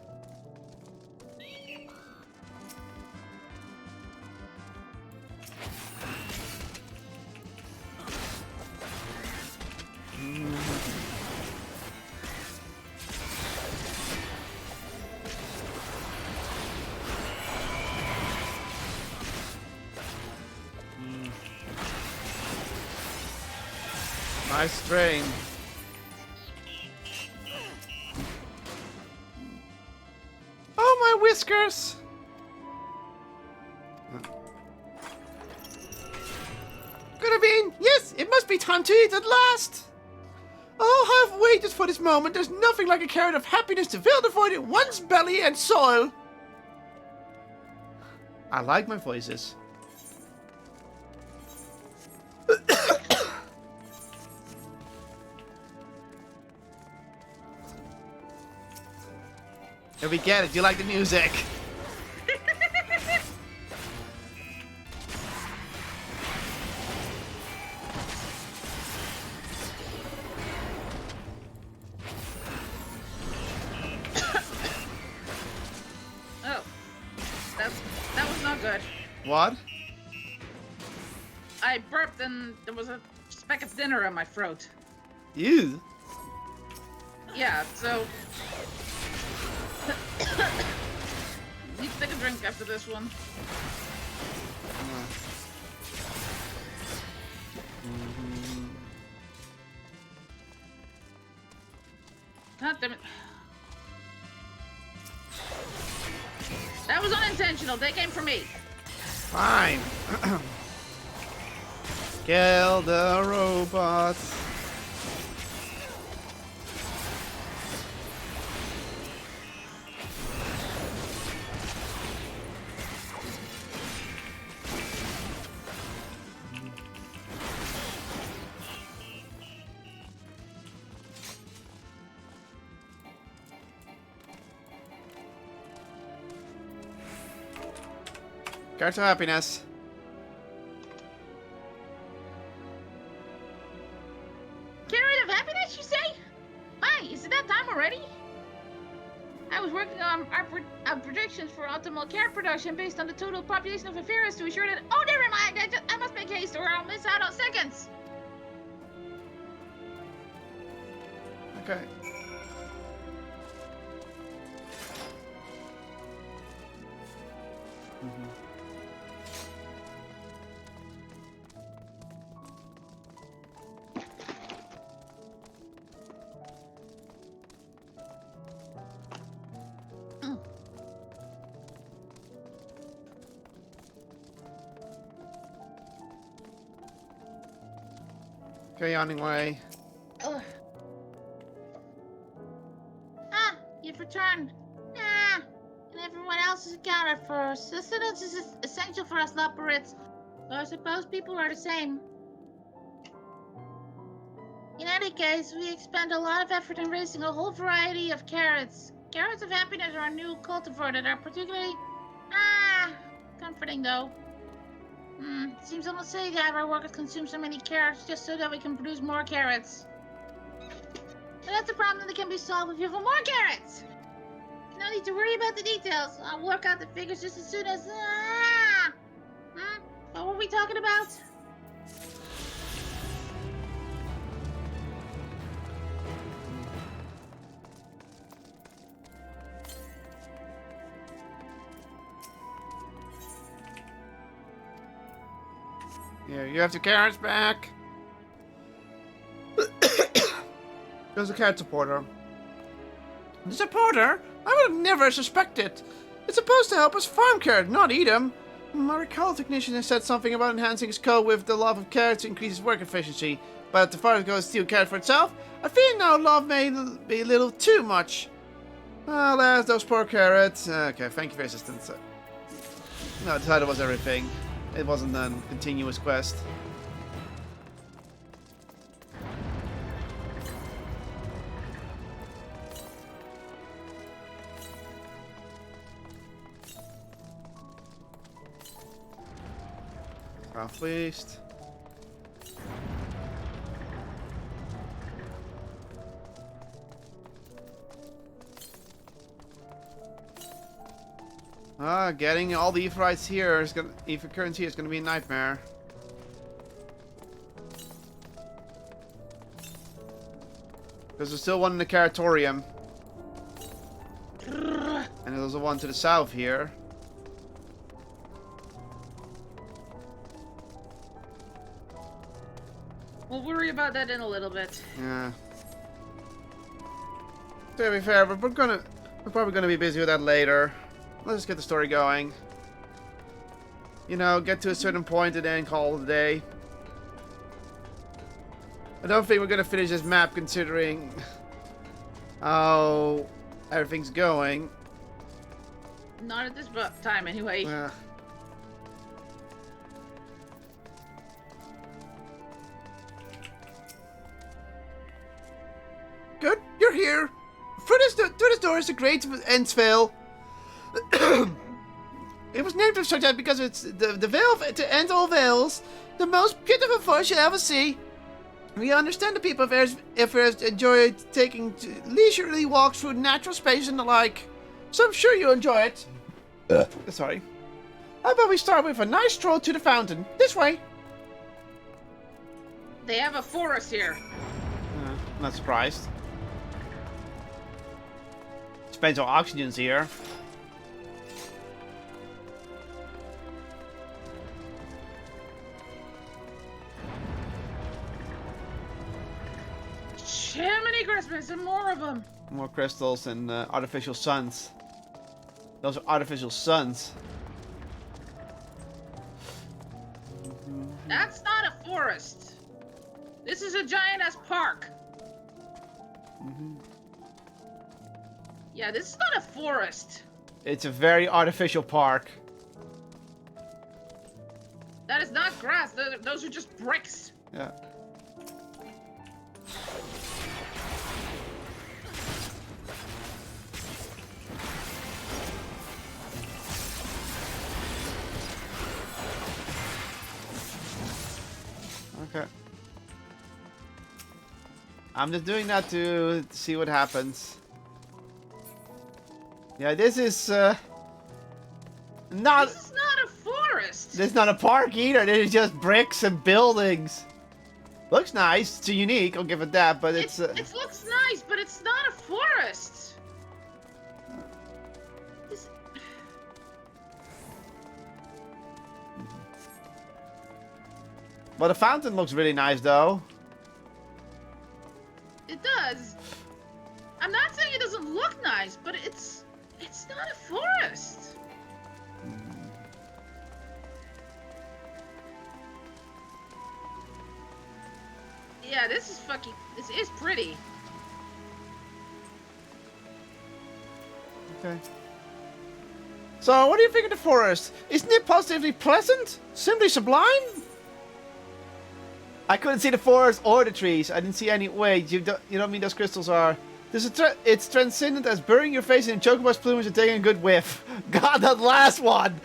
Nice train. whiskers. Could have been. Yes, it must be time to eat at last. Oh, I've waited for this moment. There's nothing like a carrot of happiness to fill the void in one's belly and soil. I like my voices. And we get it. You like the music. Oh, that was not good. What? I burped and there was a speck of dinner in my throat. You? Yeah, so need to take a drink after this one. God damn it. That was unintentional. They came for me. Fine. Kill the robots. Cards of happiness. Carrot of happiness, you say? Hi, is it that time already? I was working on our predictions for optimal carrot production based on the total population of Aferis to ensure that. Oh, never mind. I must make haste, or I'll miss out on seconds. Okay. Okay, yawning way. Ugh. Ah, you've returned. Ah, and everyone else is accounted for. Sustenance is essential for us Loperids, so I suppose people are the same. In any case, we expend a lot of effort in raising a whole variety of carrots. Carrots of happiness are a new cultivar that are particularly, comforting though. Seems almost silly to have our workers consume so many carrots just so that we can produce more carrots. But that's a problem that can be solved if you have more carrots! No need to worry about the details. I'll work out the figures just as soon as... What were we talking about? Here, you have the carrots back. There's a carrot supporter. The supporter? I would have never suspected. It's supposed to help us farm carrot, not eat them. I recall the technician has said something about enhancing his code with the love of carrots to increase his work efficiency. But the farmer goes to steal carrot for itself. I feel now love may be a little too much. Alas, those poor carrots. Okay, thank you for your assistance. No, the title was everything. It wasn't a continuous quest. Half waste. Getting all the Aetherites here is gonna, Aether currency is gonna be a nightmare. Because there's still one in the Caratorium. And there's a one to the south here. We'll worry about that in a little bit. Yeah. To be fair, we're probably gonna be busy with that later. Let's just get the story going. You know, get to a certain point and then call it a day. I don't think we're gonna finish this map considering how everything's going. Not at this time, anyway. Good, you're here. Through this door is the Great Endsvale. It was named as such that because it's the veil to end all veils, the most beautiful forest you'll ever see. We understand the people of Earth enjoy taking leisurely walks through natural space and the like, so I'm sure you'll enjoy it. Sorry. How about we start with a nice stroll to the fountain? This way. They have a forest here. Not surprised. Depends on oxygen's here. Jiminy Christmas and more of them. More crystals and artificial suns. Those are artificial suns. That's not a forest. This is a giant-ass park. Yeah, this is not a forest. It's a very artificial park. That is not grass. Those are just bricks. Yeah. Okay. I'm just doing that to see what happens. Yeah, this is not. This is not a forest. This is not a park either. This is just bricks and buildings. Looks nice. It's unique. I'll give it that. But it's. It looks nice, but it's not a forest. This... Well, the fountain looks really nice, though. It does. I'm not saying it doesn't look nice, but it's not a forest. Yeah, this is pretty. Okay. So, what do you think of the forest? Isn't it positively pleasant? Simply sublime? I couldn't see the forest or the trees. I didn't see any. Wait, you don't mean those crystals are... It's transcendent as burying your face in a chocobo's plumage and taking a good whiff. God, that last one!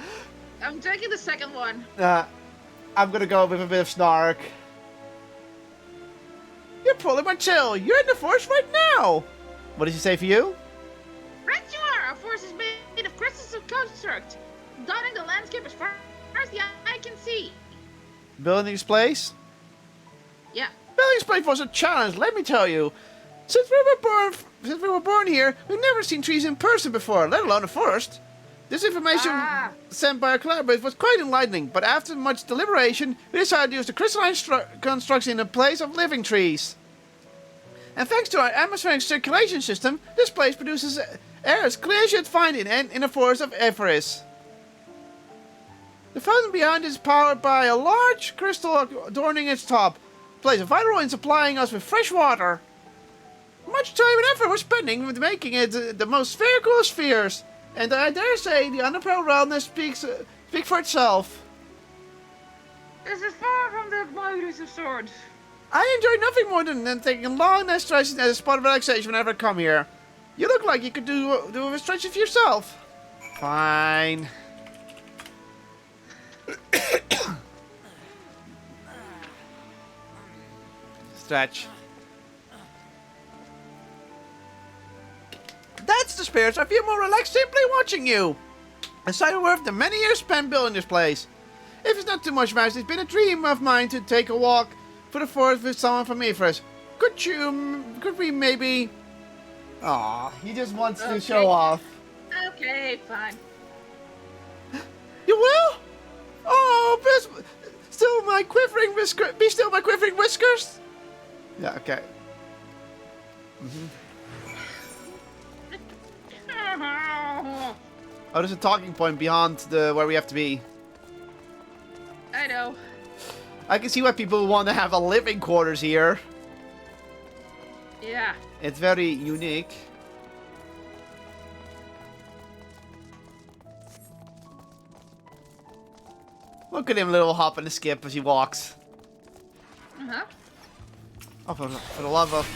I'm taking the second one. I'm gonna go with a bit of snark. You're pulling my chill. You're in the forest right now. What did she say for you? Right you are. Our forest is made of crystals of construct, dotting the landscape as far as the eye can see. Building this place? Yeah. Building this place was a challenge, let me tell you. Since we were born here, we've never seen trees in person before, let alone a forest. This information sent by our collaborators was quite enlightening, but after much deliberation, we decided to use the crystalline construction in place of living trees. And thanks to our atmospheric circulation system, this place produces air as clear as you'd find it in the forest of Everis. The fountain behind is powered by a large crystal adorning its top, plays a vital role in supplying us with fresh water. Much time and effort was spending with making it the most spherical of spheres, and I dare say the unapparelled realness speaks for itself. This is far from the mightiest of swords. I enjoy nothing more than taking long night stretches as a spot of relaxation whenever I come here. You look like you could do a stretch for yourself. Fine. Stretch. That's the spirits. I feel more relaxed simply watching you. A sight worth the many years spent building this place. If it's not too much, Master, it's been a dream of mine to take a walk for the forest with someone from Everis. Could we maybe... Aw, he just wants to show off. Okay, fine. You will? Oh, be still my quivering whiskers. Yeah, okay. Oh, there's a talking point beyond the where we have to be. I know. I can see why people want to have a living quarters here. Yeah. It's very unique. Look at him, little hop and a skip as he walks. Uh-huh. Oh, for the love of...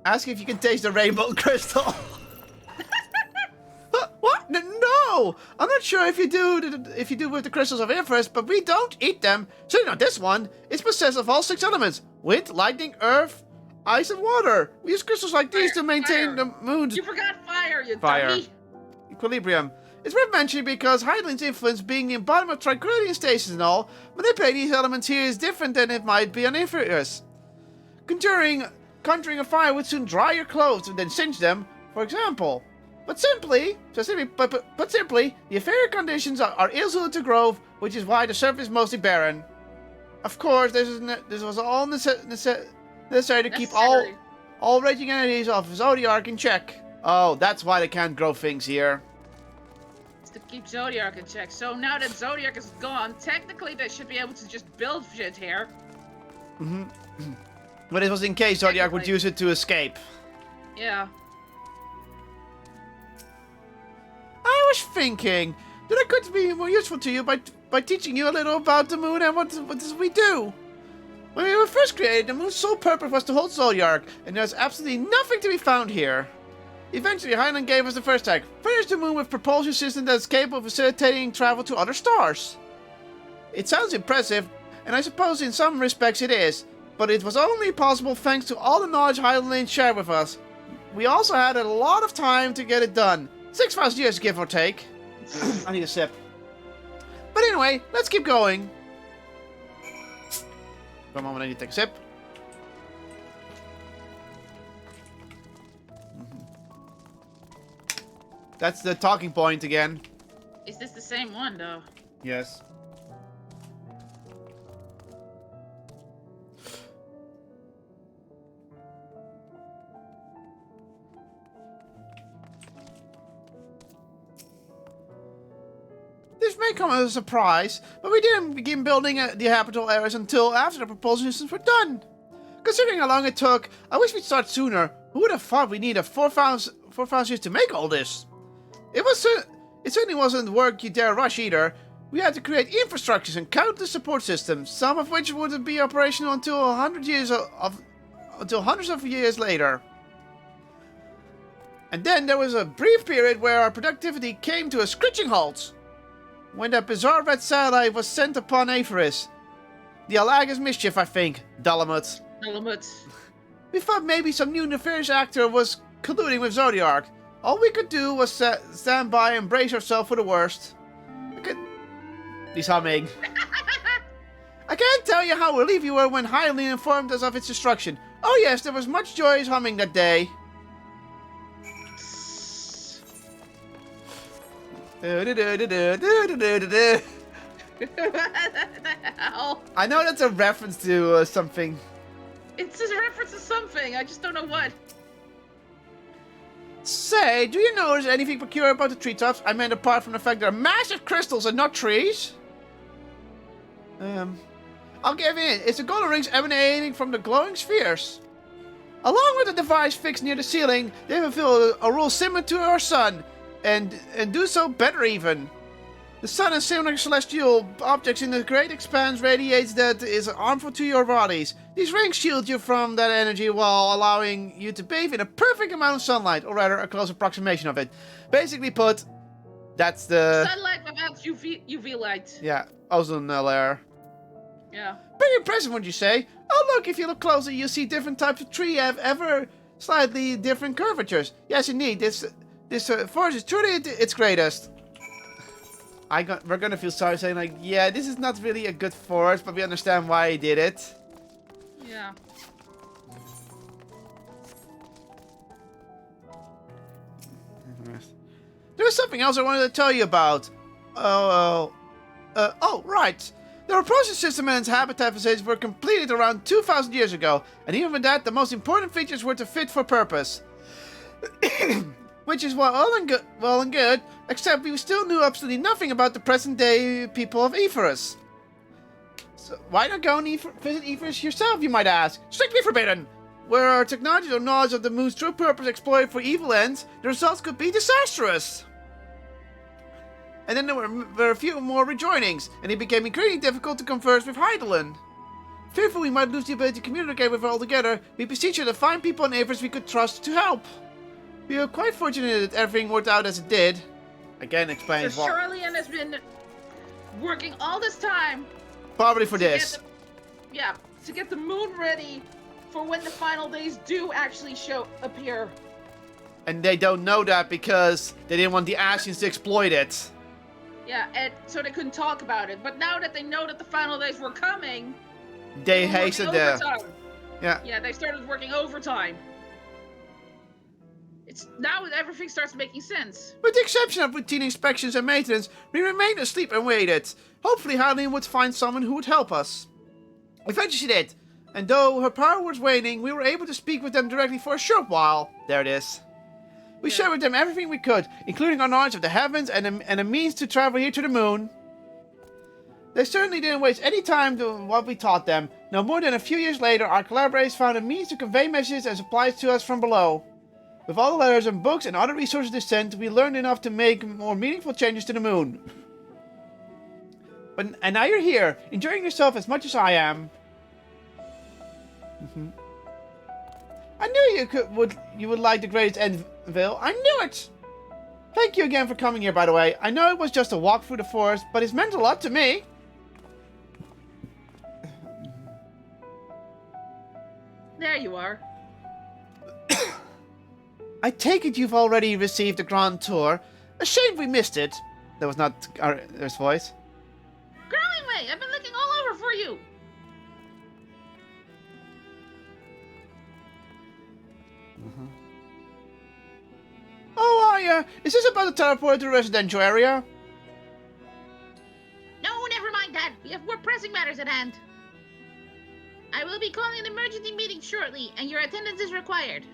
Ask if you can taste the rainbow crystal. What? No! I'm not sure if you do with the crystals of interest, but we don't eat them. Certainly not this one. It's possessed of all 6 elements: wind, lightning, earth, ice, and water. We use crystals like these to maintain the moon's You forgot fire, you Fire. dummy. equilibrium. It's worth mentioning because Hydaelyn's influence being the embodiment of Tricranian stasis and all, manipulating these elements here is different than it might be on Inferius. Conjuring a fire would soon dry your clothes and then singe them, for example. But simply, the inferior conditions are ill-suited to growth, which is why the surface is mostly barren. Of course, this was all necessary to keep all raging energies of Zodiac in check. Oh, that's why they can't grow things here. It's to keep Zodiac in check. So now that Zodiac is gone, technically they should be able to just build shit here. But it was in case Zodiac would use it to escape. Yeah. I was thinking that I could be more useful to you by teaching you a little about the moon and what does we do. When we were first created, the moon's sole purpose was to hold Zodiac, and there's absolutely nothing to be found here. Eventually, Hydaelyn gave us the first tech. Furnish the moon with a propulsion system that is capable of facilitating travel to other stars. It sounds impressive, and I suppose in some respects it is, but it was only possible thanks to all the knowledge Hydaelyn shared with us. We also had a lot of time to get it done. 6,000 years, give or take. I need a sip. But anyway, let's keep going. For a moment, I need to take a sip. That's the talking point again. Is this the same one, though? Yes. This may come as a surprise, but we didn't begin building the habitable areas until after the propulsion systems were done. Considering how long it took, I wish we'd start sooner. Who would have thought we needed 4,000 years to make all this? It certainly wasn't work you dare rush either. We had to create infrastructures and countless support systems, some of which wouldn't be operational until hundreds of years later. And then there was a brief period where our productivity came to a screeching halt. When that bizarre red satellite was sent upon Aetheris. The Alagas mischief, I think. Dalamut. We thought maybe some new nefarious actor was colluding with Zodiac. All we could do was stand by and brace ourselves for the worst. He's humming. I can't tell you how relieved we were when Hydaelyn informed us of its destruction. Oh yes, there was much joyous humming that day. What the hell? I know that's a reference to something. It's a reference to something. I just don't know what. Say, do you notice anything peculiar about the treetops? I mean, apart from the fact they're massive crystals and not trees. I'll give in. It's the golden rings emanating from the glowing spheres. Along with the device fixed near the ceiling, they fulfill a role similar to our sun, and do so better even. The sun and similar celestial objects in the great expanse radiates that is harmful to your bodies. These rings shield you from that energy while allowing you to bathe in a perfect amount of sunlight, or rather a close approximation of it. Basically put, that's the... Sunlight without UV light. Yeah, ozone layer. Yeah. Pretty impressive, wouldn't you say? Oh look, if you look closer, you'll see different types of tree have ever slightly different curvatures. Yes, indeed, this forest is truly at its greatest. We're gonna feel sorry saying like, yeah, this is not really a good forest, but we understand why he did it. Yeah. There was something else I wanted to tell you about. Oh, right. The reproduction system and its habitat facilities were completed around 2,000 years ago, and even with that, the most important features were to fit for purpose. Which is well and good, except we still knew absolutely nothing about the present-day people of Ephorus. So why not go and visit Ephorus yourself, you might ask? Strictly forbidden! Were our technology or knowledge of the moon's true purpose exploited for evil ends, the results could be disastrous. And then there were a few more rejoinings, and it became increasingly difficult to converse with Heidelin. Fearful we might lose the ability to communicate with her altogether, we beseech her to find people in Ephorus we could trust to help. We were quite fortunate that everything worked out as it did. Again, explains So Charlian has been working all this time. Probably for this. To get the moon ready for when the final days do actually appear. And they don't know that because they didn't want the Ashians to exploit it. Yeah, and so they couldn't talk about it. But now that they know that the final days were coming, they hastened there. Yeah, they started working overtime. It's now that everything starts making sense. With the exception of routine inspections and maintenance, we remained asleep and waited. Hopefully Heidelin would find someone who would help us. Eventually she did, and though her power was waning, we were able to speak with them directly for a short while. There it is. We shared with them everything we could, including our knowledge of the heavens and a means to travel here to the moon. They certainly didn't waste any time doing what we taught them. No more than a few years later, our collaborators found a means to convey messages and supplies to us from below. With all the letters and books and other resources they sent, we learned enough to make more meaningful changes to the moon. And now you're here, enjoying yourself as much as I am. I knew you would like the greatest Endville. I knew it! Thank you again for coming here, by the way. I know it was just a walk through the forest, but it's meant a lot to me. There you are. I take it you've already received the Grand Tour. A shame we missed it. That was not Arthur's voice. Growing Way, I've been looking all over for you. Oh, is this about the teleport to the residential area? No, never mind that. We have more pressing matters at hand. I will be calling an emergency meeting shortly, and your attendance is required.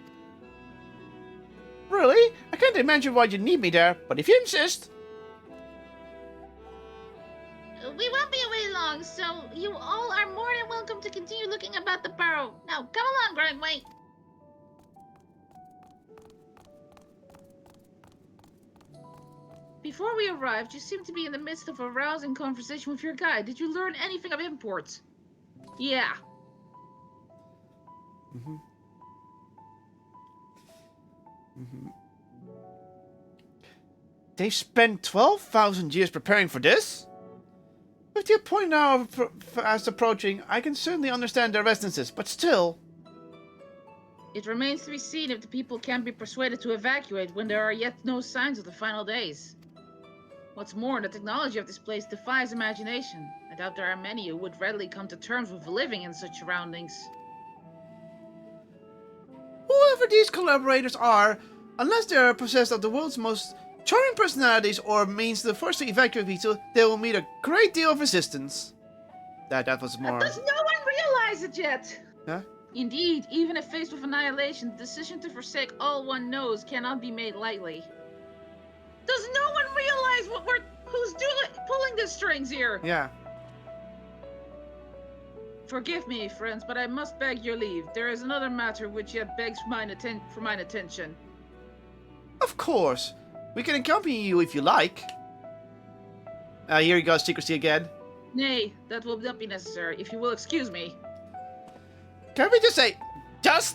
Really? I can't imagine why you need me there, but if you insist. We won't be away long, so you all are more than welcome to continue looking about the burrow. Now, come along, Growing Way. Before we arrived, you seemed to be in the midst of a rousing conversation with your guide. Did you learn anything of import? Yeah. They spent 12,000 years preparing for this? With the point now fast approaching, I can certainly understand their resistances, but still. It remains to be seen if the people can be persuaded to evacuate when there are yet no signs of the final days. What's more, the technology of this place defies imagination. I doubt there are many who would readily come to terms with living in such surroundings. Whoever these collaborators are, unless they are possessed of the world's most charming personalities or means the first to evacuate people, they will meet a great deal of resistance. That was more... Does no one realize it yet? Huh? Indeed, even if faced with annihilation, the decision to forsake all one knows cannot be made lightly. Does no one realize who's pulling the strings here? Yeah. Forgive me, friends, but I must beg your leave. There is another matter which yet begs for mine attention. Of course. We can accompany you if you like. Here you go, secrecy again. Nay, that will not be necessary, if you will excuse me. Can we just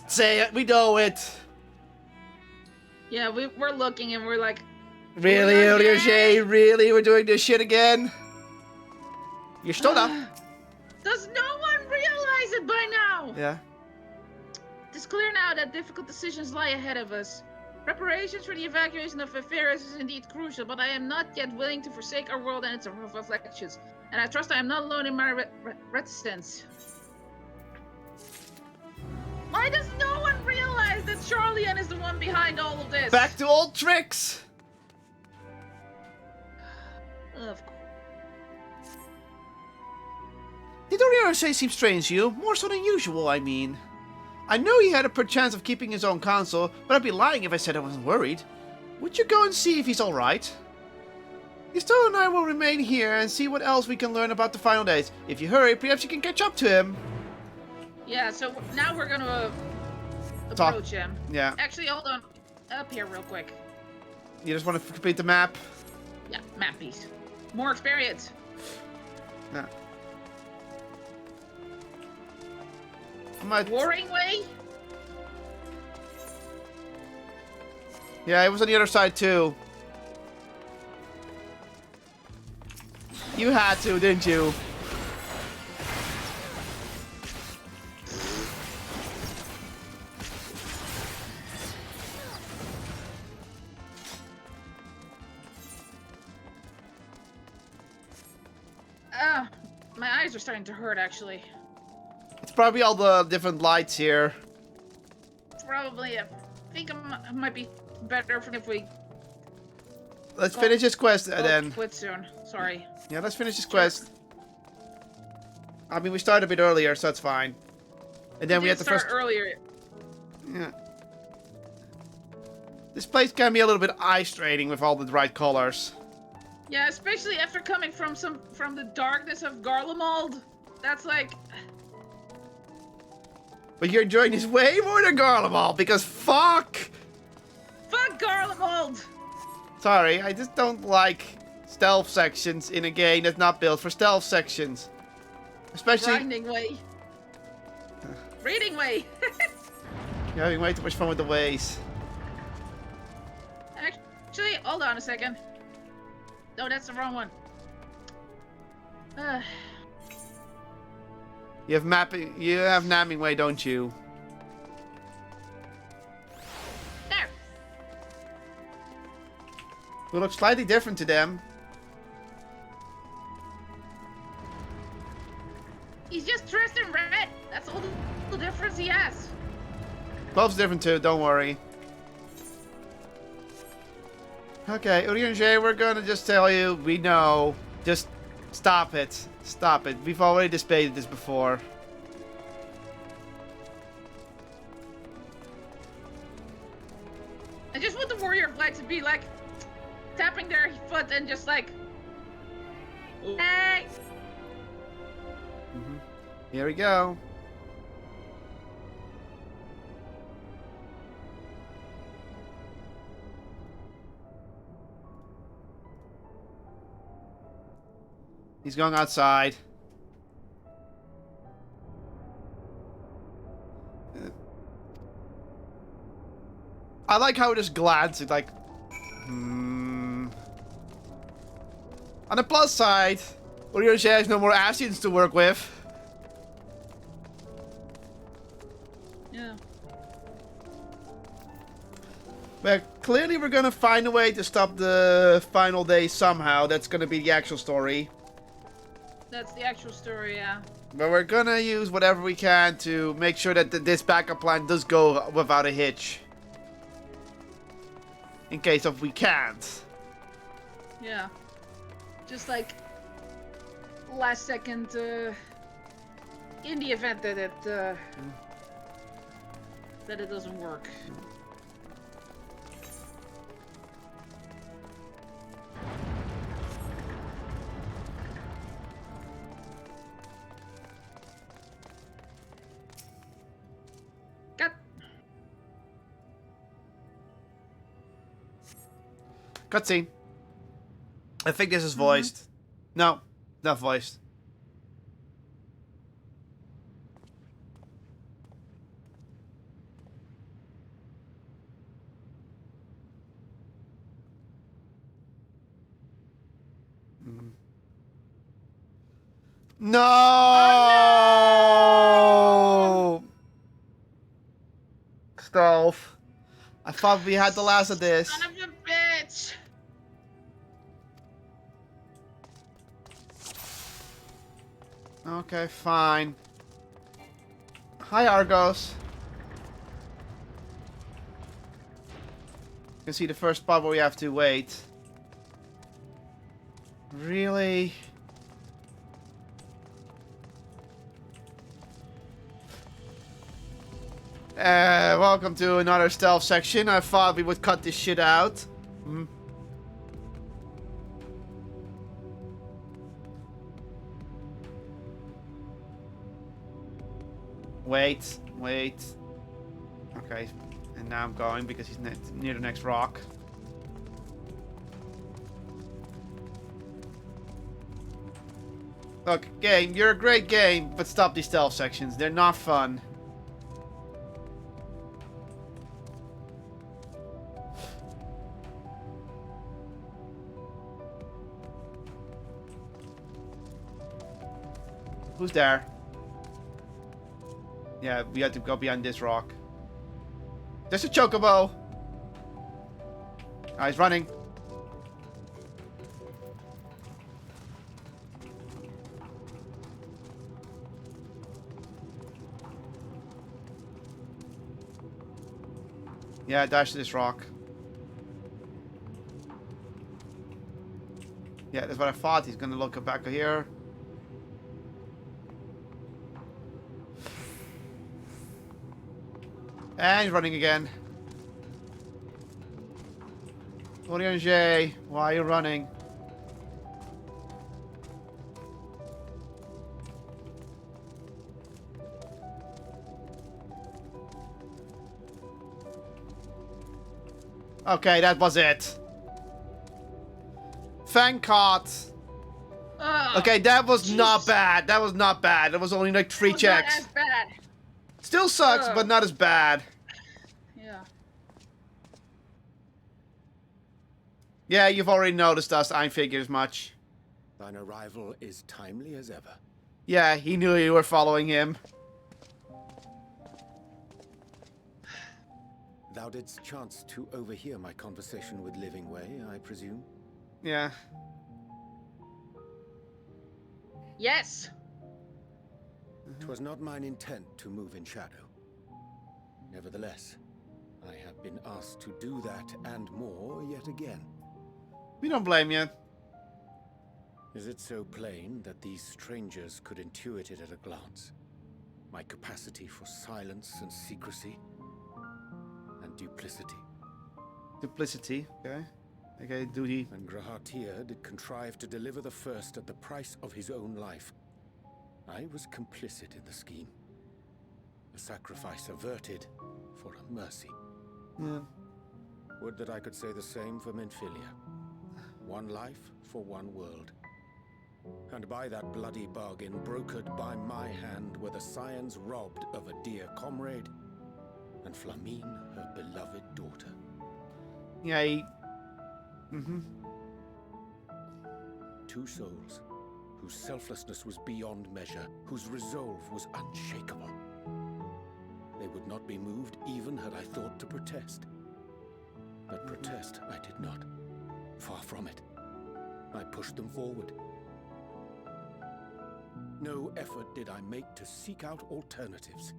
say it, we know it. Yeah, we're looking and we're like... Really, Elioshe? Really? We're doing this shit again? You're still up. Does no one realize it by now? Yeah. It is clear now that difficult decisions lie ahead of us. Preparations for the evacuation of Ephorus is indeed crucial, but I am not yet willing to forsake our world and its reflections. And I trust I am not alone in my reticence. Why does no one realize that Charlian is the one behind all of this? Back to old tricks! Did Orion seem strange to you? More so than usual, I mean. I know he had a per chance of keeping his own counsel, but I'd be lying if I said I wasn't worried. Would you go and see if he's alright? Estelle and I will remain here and see what else we can learn about the final days. If you hurry, perhaps you can catch up to him. Yeah, so now we're gonna Talk. approach him. Yeah. Actually, hold on. Up here real quick. You just want to complete the map? Yeah, map piece. More experience. Yeah. I might... Warring way? Yeah, it was on the other side too. You had to, didn't you? My eyes are starting to hurt, actually. It's probably all the different lights here. Probably. I think it might be better if we... Let's finish this quest and then... quit soon. Sorry. Yeah, let's finish this quest. I mean, we started a bit earlier, so that's fine. And then we had the start first... earlier. Yeah. This place can be a little bit eye-straining with all the right colors. Yeah, especially after coming from the darkness of Garlemald. That's like... But you're enjoying this way more than Garlemald, because fuck! Fuck Garlemald! Sorry, I just don't like stealth sections in a game that's not built for stealth sections. Especially... Grinding way. Reading way. You're having way too much fun with the ways. Actually, hold on a second. No, that's the wrong one. You have mapping. You have namming way, don't you? There. We look slightly different to them. He's just dressed in red. That's all the difference he has. Glove's different too. Don't worry. Okay, Uri and Jay, we're gonna just tell you, we know. Just stop it. Stop it. We've already debated this before. I just want the warrior flag to be like tapping their foot and just like, hey. Here we go. He's going outside. I like how it just glances like... On the plus side, Orioshe has no more Asians to work with. Yeah. But clearly we're gonna find a way to stop the final day somehow. That's gonna be the actual story. That's the actual story, yeah. But we're gonna use whatever we can to make sure that this backup plan does go without a hitch. In case of we can't. Yeah. Just like last second in the event that it doesn't work. Cutscene. I think this is voiced. No, not voiced. No! Oh, Stove. I thought we had the last of this. Son of a bitch! Okay, fine. Hi, Argos. You can see the first spot where we have to wait. Really? Welcome to another stealth section. I thought we would cut this shit out. Hmm. Wait. Okay, and now I'm going because he's near the next rock. Look, game, you're a great game, but stop these stealth sections. They're not fun. Who's there? Yeah, we have to go behind this rock. There's a chocobo. Ah, he's running. Yeah, dash to this rock. Yeah, that's what I thought. He's gonna look back here. And he's running again. J, why are you running? Okay, that was it. Thank God. Okay, that was not bad. That was not bad. That was only like 3 checks. Not as bad. Still sucks, but not as bad. Yeah. Yeah, you've already noticed us. I figured as much. Thine arrival is timely as ever. Yeah, he knew you were following him. Thou didst chance to overhear my conversation with Living Way, I presume? Yeah. Yes. 'Twas not mine intent to move in shadow. Nevertheless, I have been asked to do that and more yet again. We don't blame you. Is it so plain that these strangers could intuit it at a glance? My capacity for silence and secrecy and duplicity. Duplicity, okay. Okay, duty. And Grahatir did contrive to deliver the first at the price of his own life. I was complicit in the scheme. A sacrifice averted for a mercy. Yeah. Would that I could say the same for Minfilia. One life for one world. And by that bloody bargain brokered by my hand were the scions robbed of a dear comrade and Flamine her beloved daughter. Yeah, he... Two souls whose selflessness was beyond measure, whose resolve was unshakable. They would not be moved even had I thought to protest. But protest I did not. Far from it. I pushed them forward. No effort did I make to seek out alternatives.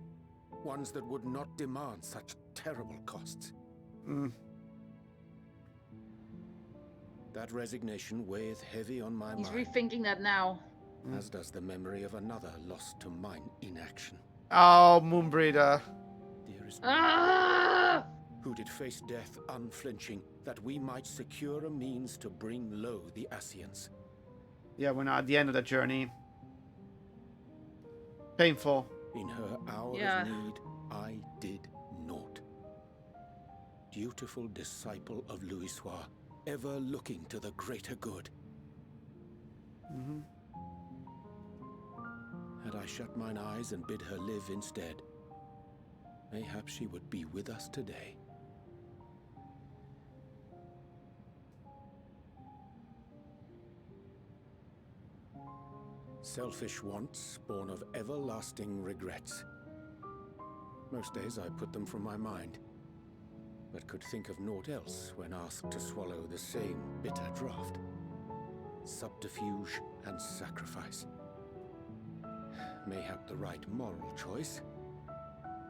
Ones that would not demand such terrible costs. That resignation weigheth heavy on my He's mind. rethinking that now. As does the memory of another lost to mine inaction. Oh, Moonbreeder. Dearest Ah! who did face death unflinching, that we might secure a means to bring low the Ascians. Yeah, we're not at the end of that journey. Painful. In her hour Yeah. of need, I did naught. Dutiful disciple of Louisoix, ever looking to the greater good. Had I shut mine eyes and bid her live instead, mayhap she would be with us today. Selfish wants, born of everlasting regrets. Most days I put them from my mind, but could think of naught else when asked to swallow the same bitter draught. Subterfuge and sacrifice. Mayhap the right moral choice,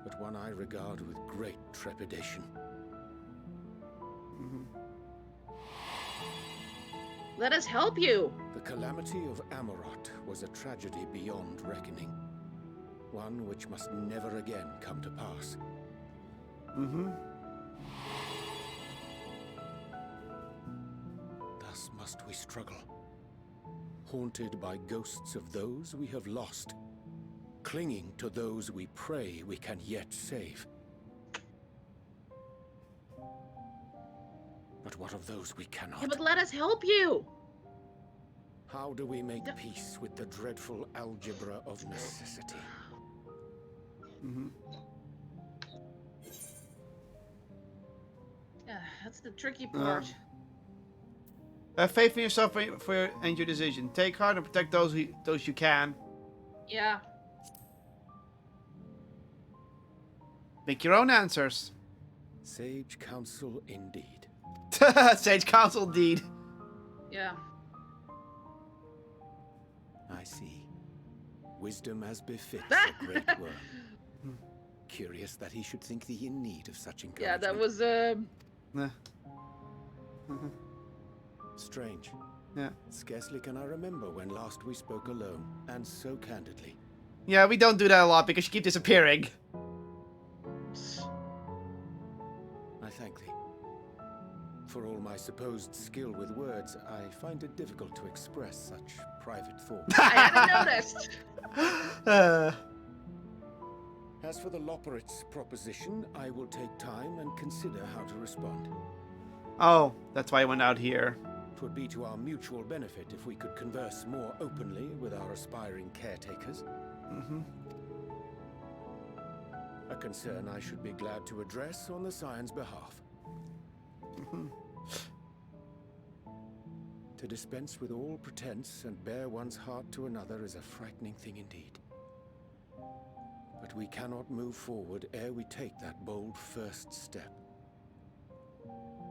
but one I regard with great trepidation. Let us help you. The calamity of Amarot was a tragedy beyond reckoning. One which must never again come to pass. Mm-hmm. Thus must we struggle, haunted by ghosts of those we have lost, clinging to those we pray we can yet save. But what of those we cannot? Yeah, but let us help you. How do we make peace with the dreadful algebra of necessity? Mm-hmm. Yeah, that's the tricky part. Have faith in yourself and your decision. Take heart and protect those you can. Yeah. Make your own answers. Sage counsel indeed. Sage counsel indeed. Yeah. I see. Wisdom as befits a great worm. Curious that he should think thee in need of such Yeah, encouragement. that was Nah. Strange. Yeah. Scarcely can I remember when last we spoke alone, and so candidly. Yeah, we don't do that a lot because you keep disappearing. I thank thee. For all my supposed skill with words, I find it difficult to express such private thoughts. I hadn't noticed. As for the Loporrit's proposition, I will take time and consider how to respond. Oh, that's why I went out here. 'Twould be to our mutual benefit if we could converse more openly with our aspiring caretakers. Mm-hmm. A concern I should be glad to address on the Scion's behalf. Mm-hmm. To dispense with all pretense and bare one's heart to another is a frightening thing indeed. But we cannot move forward ere we take that bold first step.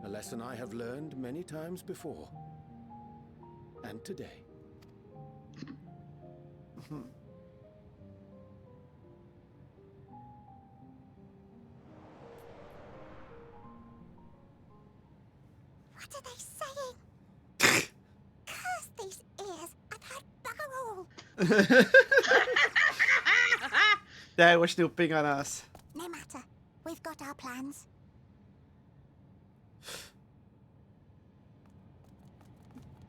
A lesson I have learned many times before. And today. What are they saying? Curse these ears and that barrel! They were snooping on us. No matter. We've got our plans.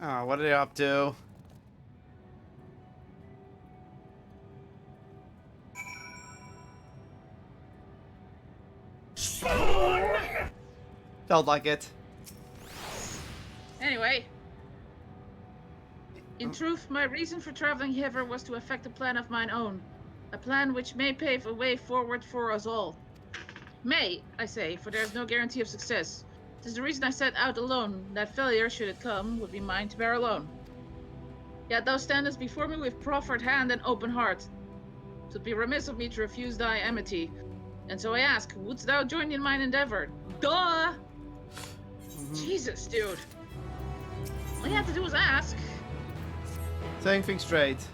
Oh, what are they up to? Felt like it. Anyway. In truth, my reason for traveling hither was to effect a plan of mine own. A plan which may pave a way forward for us all. May, I say, for there is no guarantee of success. 'Tis the reason I set out alone, that failure, should it come, would be mine to bear alone. Yet thou standest before me with proffered hand and open heart. 'Twould be remiss of me to refuse thy amity. And so I ask, wouldst thou join in mine endeavor? Duh! Jesus, dude. All you have to do is ask. Saying things straight.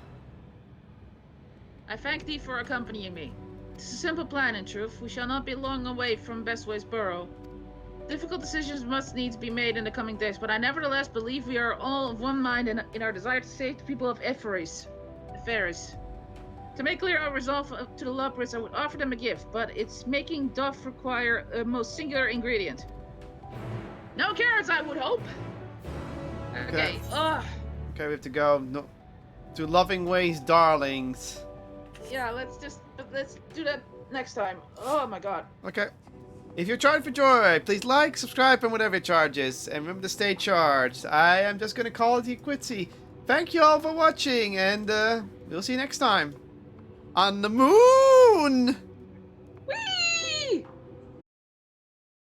I thank thee for accompanying me. 'Tis a simple plan, in truth. We shall not be long away from Bestway's Burrow. Difficult decisions must needs be made in the coming days, but I nevertheless believe we are all of one mind in our desire to save the people of Eferis. To make clear our resolve to the Loporrits, I would offer them a gift, but its making doth require a most singular ingredient. No carrots, I would hope. Okay. Okay, we have to go to Loving Ways, darlings. Yeah, let's do that next time. Oh my god. Okay. If you're charged for joy, please like, subscribe, and whatever it charges. And remember to stay charged. I am just going to call it quitsy. Thank you all for watching, and we'll see you next time. On the moon!